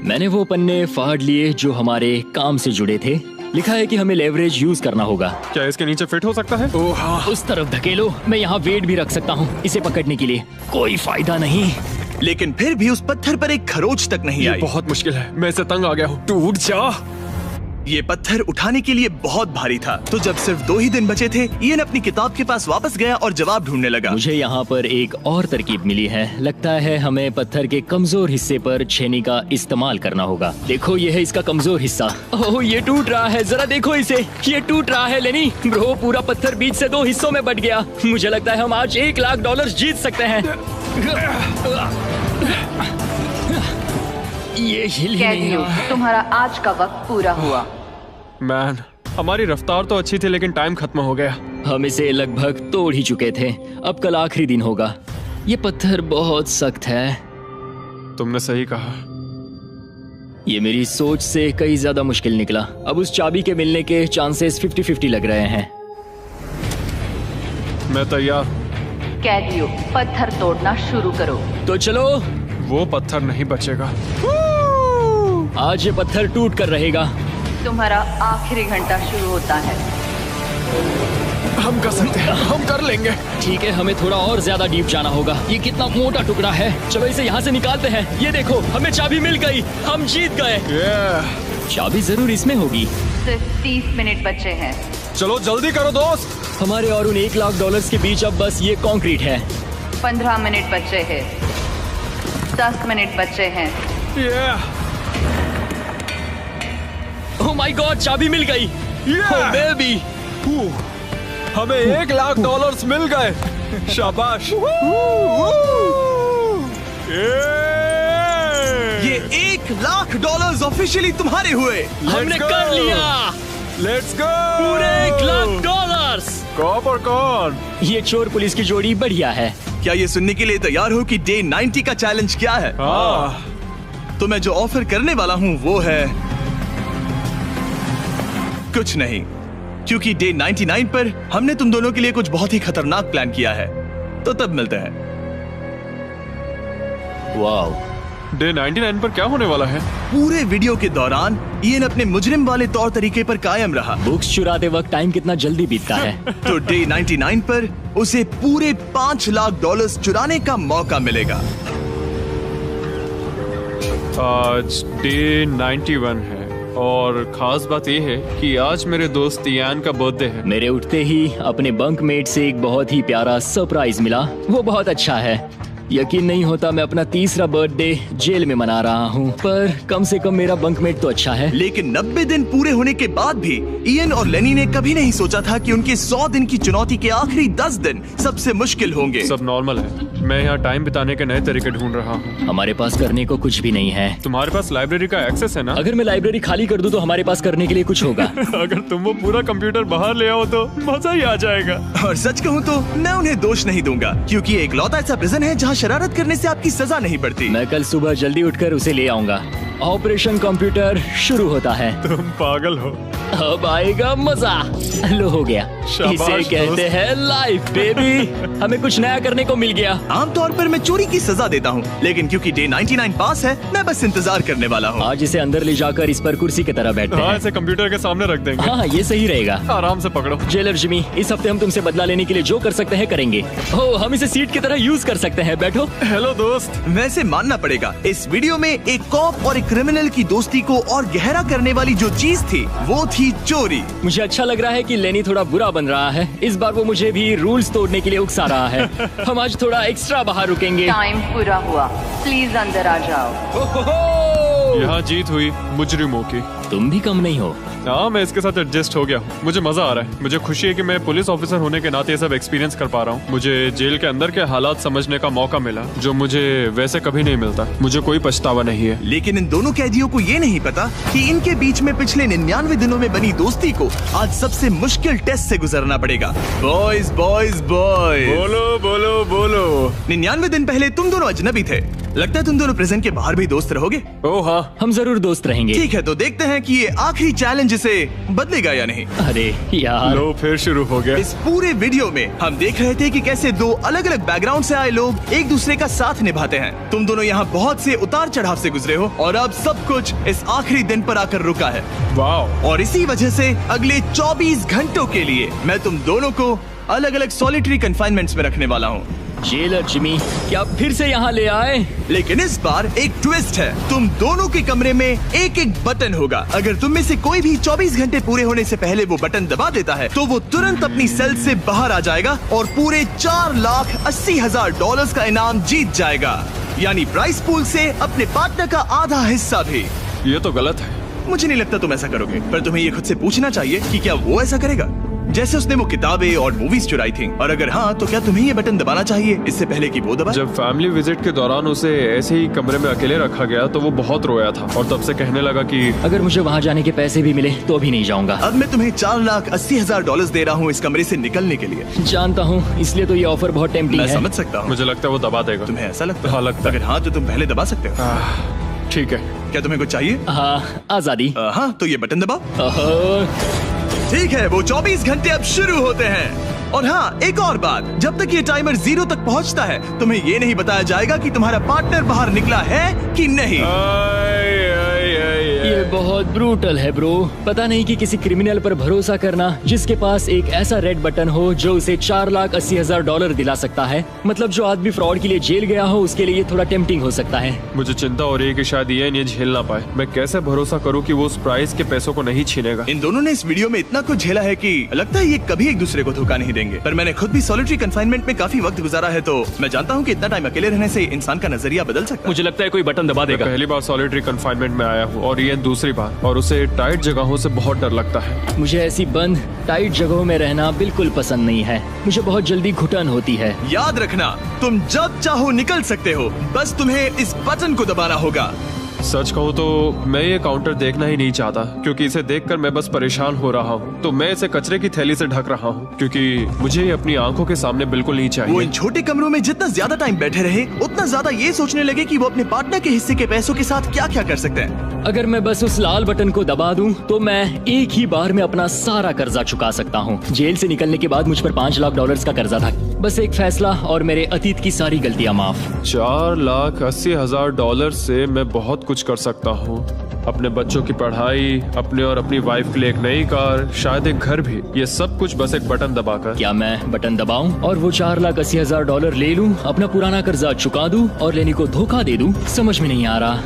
Speaker 3: मैंने वो पन्ने फाड़ लिए जो हमारे काम से जुड़े थे। लिखा है कि हमें लेवरेज यूज करना होगा।
Speaker 2: क्या इसके नीचे फिट हो सकता है? ओह हाँ।
Speaker 3: उस तरफ धकेलो। मैं यहाँ वेट भी रख सकता हूँ इसे पकड़ने के लिए। कोई फायदा नहीं।
Speaker 1: लेकिन फिर भी उस पत्थर पर एक खरोच तक नहीं
Speaker 2: ये
Speaker 1: आई।
Speaker 2: बहुत मुश्किल है। मैं इससे तंग आ गया हूँ। टूट जा।
Speaker 1: ये पत्थर उठाने के लिए बहुत भारी था। तो जब सिर्फ 2 ही दिन बचे थे, इयन अपनी किताब के पास वापस गया और जवाब ढूंढने लगा।
Speaker 3: मुझे यहाँ पर एक और तरकीब मिली है। लगता है हमें पत्थर के कमजोर हिस्से पर छेनी का इस्तेमाल करना होगा। देखो, ये है इसका कमजोर हिस्सा। ओह, ये टूट रहा है। जरा देखो इसे। ये टूट रहा है लेनी। ब्रो, पूरा पत्थर बीच से 2 हिस्सों में बट गया। मुझे लगता है हम आज $1 लाख जीत सकते हैं। ये हिल ही नहीं
Speaker 8: कैदियों,
Speaker 3: रहा।
Speaker 8: तुम्हारा आज का वक्त पूरा हुआ।
Speaker 2: मैन, हमारी रफ्तार तो अच्छी थी लेकिन टाइम खत्म हो गया।
Speaker 3: हम इसे लगभग तोड़ ही चुके थे। अब कल आखिरी दिन होगा। ये पत्थर बहुत सख्त है।
Speaker 2: तुमने सही कहा।
Speaker 3: ये मेरी सोच से कई ज्यादा मुश्किल निकला। अब उस चाबी के मिलने के चांसेस 50-50 लग रहे हैं।
Speaker 2: मैं तैयार हूँ।
Speaker 8: कैदियों, पत्थर तोड़ना शुरू करो।
Speaker 3: तो चलो।
Speaker 2: वो पत्थर नहीं बचेगा।
Speaker 3: आज ये पत्थर टूट कर रहेगा।
Speaker 8: तुम्हारा आखिरी घंटा शुरू होता है।
Speaker 2: हम कर सकते हैं। हम कर लेंगे।
Speaker 3: ठीक है, हमें थोड़ा और ज्यादा डीप जाना होगा। ये कितना मोटा टुकड़ा है। चलो इसे यहाँ से निकालते हैं। ये देखो, हमें चाबी मिल गई। हम जीत गए। चाबी जरूर इसमें होगी।
Speaker 8: सिर्फ 30 मिनट बचे हैं।
Speaker 5: चलो जल्दी करो दोस्त।
Speaker 3: हमारे और उन $1 लाख के बीच अब बस ये कंक्रीट है।
Speaker 8: 15 मिनट बचे हैं। 10 मिनट बचे हैं।
Speaker 3: ओह माय गॉड, चाबी मिल गई। ओह बेबी।
Speaker 5: हमें $1 लाख मिल गए। शाबाश।
Speaker 1: ये $1 लाख ऑफिशियली तुम्हारे हुए।
Speaker 3: हमने कर लिया।
Speaker 5: Let's go.
Speaker 3: पूरे $1 लाख।
Speaker 5: कौन और कौन?
Speaker 3: ये चोर पुलिस की जोड़ी बढ़िया है।
Speaker 1: क्या ये सुनने के लिए तैयार हो कि डे 90 का चैलेंज क्या है? तो मैं जो ऑफर करने वाला हूँ वो है कुछ नहीं, क्योंकि डे 99 पर हमने तुम दोनों के लिए कुछ बहुत ही खतरनाक प्लान किया है। तो तब मिलते हैं।
Speaker 3: वाओ।
Speaker 2: डे 99 पर क्या होने वाला है?
Speaker 1: पूरे वीडियो के दौरान इयन अपने मुजरिम वाले तौर तरीके पर कायम रहा।
Speaker 3: बुक्स चुराते वक्त टाइम कितना जल्दी बीतता है।
Speaker 1: तो डे 99 पर उसे पूरे $5 लाख चुराने का मौका मिलेगा।
Speaker 2: आज डे 91 है और खास बात यह है कि आज मेरे दोस्त इयान का बर्थडे है।
Speaker 3: मेरे उठते ही अपने बंकमेट से एक बहुत ही प्यारा सरप्राइज मिला। वो बहुत अच्छा है। यकीन नहीं होता मैं अपना 3रा बर्थडे जेल में मना रहा हूँ, पर कम से कम मेरा बंकमेट तो अच्छा है।
Speaker 1: लेकिन 90 दिन पूरे होने के बाद भी इयन और लेनी ने कभी नहीं सोचा था कि उनके 100 दिन की चुनौती के आखिरी 10 दिन सबसे मुश्किल होंगे।
Speaker 2: सब नॉर्मल है। मैं यहाँ टाइम बिताने के नए तरीके ढूंढ रहा हूँ।
Speaker 3: हमारे पास करने को कुछ भी नहीं है।
Speaker 2: तुम्हारे पास लाइब्रेरी का एक्सेस है ना?
Speaker 3: अगर मैं लाइब्रेरी खाली कर दूं तो हमारे पास करने के लिए कुछ होगा।
Speaker 2: अगर तुम वो पूरा कंप्यूटर बाहर ले आओ तो मजा ही आ जाएगा।
Speaker 1: और सच कहूँ तो मैं उन्हें दोष नहीं दूंगा, क्योंकि एक लौता ऐसा प्रिजन है जहाँ शरारत करने से आपकी सजा नहीं पड़ती।
Speaker 3: मैं कल सुबह जल्दी उठकर उसे ले आऊंगा। ऑपरेशन कंप्यूटर शुरू होता है।
Speaker 2: तुम पागल हो।
Speaker 3: अब आएगा मजा। लो हो गया।
Speaker 2: शाबाश
Speaker 3: इसे कहते
Speaker 2: दोस्त।
Speaker 3: हैं लाइफ बेबी। हमें कुछ नया करने को मिल गया।
Speaker 1: आमतौर पर मैं चोरी की सजा देता हूँ, लेकिन क्योंकि डे 99 पास है, मैं बस इंतजार करने वाला हूँ।
Speaker 3: आज इसे अंदर ले जाकर इस पर कुर्सी की तरह बैठते
Speaker 2: हाँ,
Speaker 3: हैं।
Speaker 2: इसे कंप्यूटर के सामने रख देंगे।
Speaker 3: हाँ, ये सही रहेगा।
Speaker 2: आराम से पकड़ो।
Speaker 3: जेलर जिमी, इस हफ्ते हम तुमसे बदला लेने के लिए जो कर सकते हैं करेंगे। हो, हम इसे सीट की तरह यूज कर सकते हैं। बैठो।
Speaker 2: हेलो दोस्त।
Speaker 1: वैसे मानना पड़ेगा, इस वीडियो में एक कॉप और एक क्रिमिनल की दोस्ती को और गहरा करने वाली जो चीज थी वो थी चोरी।
Speaker 3: मुझे अच्छा लग रहा है कि लेनी थोड़ा बुरा बन रहा है। इस बार वो मुझे भी रूल्स तोड़ने के लिए उकसा रहा है। हम आज थोड़ा एक्स्ट्रा बाहर रुकेंगे।
Speaker 8: टाइम पूरा हुआ। प्लीज अंदर आ जाओ।
Speaker 2: यहाँ जीत हुई मुजरिमों की।
Speaker 3: तुम भी कम नहीं हो।
Speaker 2: हाँ, मैं इसके साथ एडजस्ट हो गया हूँ। मुझे मजा आ रहा है। मुझे खुशी है कि मैं पुलिस ऑफिसर होने के नाते ये सब एक्सपीरियंस कर पा रहा हूँ। मुझे जेल के अंदर के हालात समझने का मौका मिला, जो मुझे वैसे कभी नहीं मिलता। मुझे कोई पछतावा नहीं है।
Speaker 1: लेकिन इन दोनों कैदियों को ये नहीं पता कि इनके बीच में पिछले 99 दिनों में बनी दोस्ती को आज सबसे मुश्किल टेस्ट से गुजरना पड़ेगा। बॉयज बॉयज बॉयज,
Speaker 2: बोलो बोलो बोलो।
Speaker 1: 99 दिन पहले तुम दोनों अजनबी थे। लगता है तुम दोनों प्रिजन के बाहर भी दोस्त रहोगे।
Speaker 2: ओह हाँ,
Speaker 3: हम जरूर दोस्त रहेंगे।
Speaker 1: ठीक है, तो देखते हैं कि ये आखिरी चैलेंज इसे बदलेगा या नहीं।
Speaker 3: अरे यार,
Speaker 2: लो फिर शुरू हो गया।
Speaker 1: इस पूरे वीडियो में हम देख रहे थे कि कैसे दो अलग अलग बैकग्राउंड से आए लोग एक दूसरे का साथ निभाते हैं। तुम दोनों यहाँ बहुत से उतार चढ़ाव से गुजरे हो और अब सब कुछ इस आखिरी दिन पर आकर रुका है।
Speaker 2: वाह।
Speaker 1: और इसी वजह से अगले 24 घंटों के लिए मैं तुम दोनों को अलग अलग सॉलिटरी कन्फाइनमेंट्स में रखने वाला हूँ।
Speaker 3: जेलर जिमी, क्या फिर से यहाँ ले आए?
Speaker 1: लेकिन इस बार एक ट्विस्ट है। तुम दोनों के कमरे में एक एक बटन होगा। अगर तुम में से कोई भी 24 घंटे पूरे होने से पहले वो बटन दबा देता है तो वो तुरंत अपनी सेल से बाहर आ जाएगा और पूरे $4,80,000 का इनाम जीत जाएगा, यानी प्राइस पूल से अपने पार्टनर का आधा हिस्सा भी।
Speaker 2: ये तो गलत है।
Speaker 1: मुझे नहीं लगता तुम ऐसा करोगे, पर तुम्हें ये खुद से पूछना चाहिए कि क्या वो ऐसा करेगा, जैसे उसने वो किताबें और मूवीज चुराई थी। और अगर हाँ, तो क्या तुम्हें ये बटन दबाना चाहिए इससे पहले कि वो दबाए?
Speaker 2: जब फैमिली विजिट के दौरान उसे ऐसे ही कमरे में अकेले रखा गया तो वो बहुत रोया था और तब से कहने लगा कि
Speaker 3: अगर मुझे वहाँ जाने के पैसे भी मिले तो भी नहीं जाऊंगा।
Speaker 1: अब मैं तुम्हें $4,80,000 दे रहा हूँ इस कमरे से निकलने के लिए।
Speaker 3: जानता हूँ, इसलिए तो ये ऑफर बहुत टेम्पटिंग
Speaker 1: मैं
Speaker 3: है।
Speaker 1: समझ सकता हूँ।
Speaker 2: मुझे लगता है वो दबा देगा।
Speaker 1: तुम्हें ऐसा लगता है?
Speaker 2: हाँ, लगता है।
Speaker 1: अगर हाँ, तो तुम पहले दबा सकते हो।
Speaker 2: ठीक है।
Speaker 1: क्या तुम्हें कुछ चाहिए?
Speaker 3: हाँ, आजादी।
Speaker 1: हाँ, तो ये बटन दबाओ।
Speaker 3: ओहो,
Speaker 1: ठीक है, वो 24 घंटे अब शुरू होते हैं। और हाँ, एक और बात, जब तक ये टाइमर 0 तक पहुंचता है तुम्हें ये नहीं बताया जाएगा कि तुम्हारा पार्टनर बाहर निकला है कि नहीं।
Speaker 3: ये बहुत ब्रूटल है ब्रो। पता नहीं कि किसी क्रिमिनल पर भरोसा करना जिसके पास एक ऐसा रेड बटन हो जो उसे $4,80,000 दिला सकता है। मतलब जो आदमी फ्रॉड के लिए जेल गया हो उसके लिए ये थोड़ा टेम्पटिंग हो सकता है।
Speaker 2: मुझे चिंता हो रही है कि शायद ये झेल ना पाए। मैं कैसे भरोसा करूं कि वो उस प्राइस के पैसों को नहीं छीनेगा।
Speaker 1: इन दोनों ने इस वीडियो में इतना कुछ झेला है कि लगता है ये कभी एक दूसरे को धोखा नहीं देंगे। पर मैंने खुद भी सॉलिटरी कन्फाइनमेंट में काफी वक्त गुजारा है, तो मैं जानता हूँ कि इतना टाइम अकेले रहने से इंसान का नजरिया बदल सकता है।
Speaker 7: मुझे लगता है कोई बटन दबा
Speaker 2: मैं
Speaker 7: देगा।
Speaker 2: पहली बार सॉलिटरी कन्फाइनमेंट में आया हूँ और ये दूसरी बार, और उसे टाइट जगहों से बहुत डर लगता है।
Speaker 3: मुझे ऐसी बंद टाइट जगहों में रहना बिल्कुल पसंद नहीं है। मुझे बहुत जल्दी घुटन होती है।
Speaker 1: याद रखना, तुम जब चाहो निकल सकते हो, बस तुम्हें इस बटन को दबाना होगा।
Speaker 2: सच कहूँ तो मैं ये काउंटर देखना ही नहीं चाहता, क्योंकि इसे देखकर मैं बस परेशान हो रहा हूँ। तो मैं इसे कचरे की थैली से ढक रहा हूँ, क्योंकि मुझे ये अपनी आंखों के सामने बिल्कुल नहीं
Speaker 1: वो
Speaker 2: चाहिए।
Speaker 1: इन छोटे कमरों में जितना ज्यादा टाइम बैठे रहे उतना ज्यादा ये सोचने लगे कि वो अपने पार्टनर के हिस्से के पैसों के साथ क्या क्या कर सकते हैं।
Speaker 3: अगर मैं बस उस लाल बटन को दबा दूं, तो मैं एक ही बार में अपना सारा कर्जा चुका सकता हूँ। जेल से निकलने के बाद मुझ पर $5,00,000 का कर्जा था। बस एक फैसला और मेरे अतीत की सारी गलतियाँ माफ।
Speaker 2: $4,80,000 से मैं बहुत कुछ कर सकता हूँ। अपने बच्चों की पढ़ाई, अपने और अपनी वाइफ के लिए एक नई कार, शायद एक घर भी। ये सब कुछ बस एक बटन दबाकर।
Speaker 3: क्या मैं बटन दबाऊं और वो $4,80,000 ले लूं, अपना पुराना कर्जा चुका दूं और लेनी को धोखा दे दूं? समझ में नहीं आ रहा।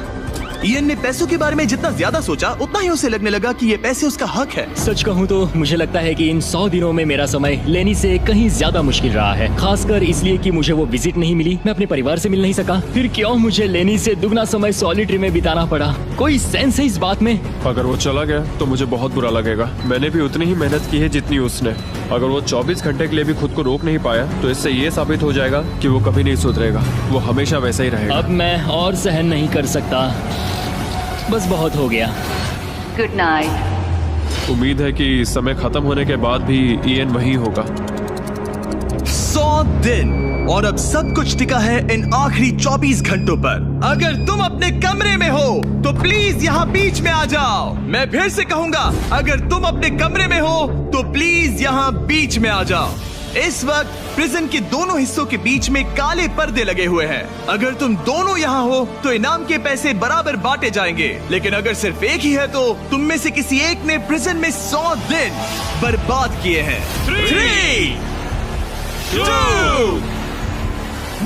Speaker 1: इयन ने पैसों के बारे में जितना ज्यादा सोचा उतना ही उसे लगने लगा कि ये पैसे उसका हक है।
Speaker 3: सच कहूँ तो मुझे लगता है कि इन 100 दिनों में मेरा समय लेनी से कहीं ज्यादा मुश्किल रहा है, खासकर इसलिए कि मुझे वो विजिट नहीं मिली, मैं अपने परिवार से मिल नहीं सका। फिर क्यों मुझे लेनी से दुगना समय सॉलिटरी में बिताना पड़ा? कोई सेंस है इस बात में?
Speaker 2: अगर वो चला गया तो मुझे बहुत बुरा लगेगा। मैंने भी उतनी ही मेहनत की है जितनी उसने। अगर वो 24 घंटे के लिए भी खुद को रोक नहीं पाया तो इससे ये साबित हो जाएगा कि वो कभी नहीं सुधरेगा। वो हमेशा वैसा ही रहेगा।
Speaker 3: अब मैं और सहन नहीं कर सकता, बस बहुत हो गया।
Speaker 8: Good night.
Speaker 2: उम्मीद है कि समय खत्म होने के बाद भी इयन वही होगा।
Speaker 1: 100 दिन और अब सब कुछ टिका है इन आखिरी 24 घंटों पर। अगर तुम अपने कमरे में हो तो प्लीज यहाँ बीच में आ जाओ। मैं फिर से कहूंगा, अगर तुम अपने कमरे में हो तो प्लीज यहाँ बीच में आ जाओ। इस वक्त प्रिजन के दोनों हिस्सों के बीच में काले पर्दे लगे हुए हैं। अगर तुम दोनों यहाँ हो तो इनाम के पैसे बराबर बांटे जाएंगे, लेकिन अगर सिर्फ एक ही है तो तुम में से किसी एक ने प्रिजन में 100 दिन बर्बाद किए हैं। 3, 2,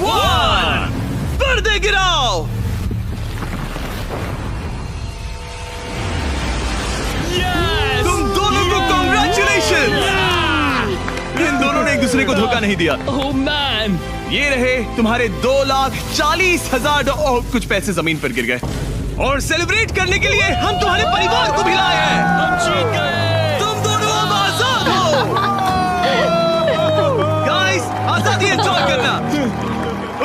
Speaker 1: 1, पर्दे गिराओ। तुम दोनों को कांग्रेचुलेशन। इन दोनों ने एक दूसरे को धोखा नहीं दिया।
Speaker 3: ओह मैन,
Speaker 1: ये रहे तुम्हारे $2,40,000। कुछ पैसे जमीन पर गिर गए। और सेलिब्रेट करने के लिए हम तुम्हारे परिवार को भी लाए हैं। हम जीत गए। तुम दोनों अब आजाद हो। गाइस, आजादी एंजॉय करना।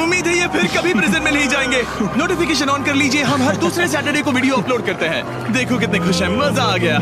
Speaker 1: उम्मीद है ये फिर कभी प्रिजन में नहीं जाएंगे। नोटिफिकेशन ऑन कर लीजिए, हम हर दूसरे सैटरडे को वीडियो अपलोड करते हैं। देखो कितने खुश हैं, मजा आ गया।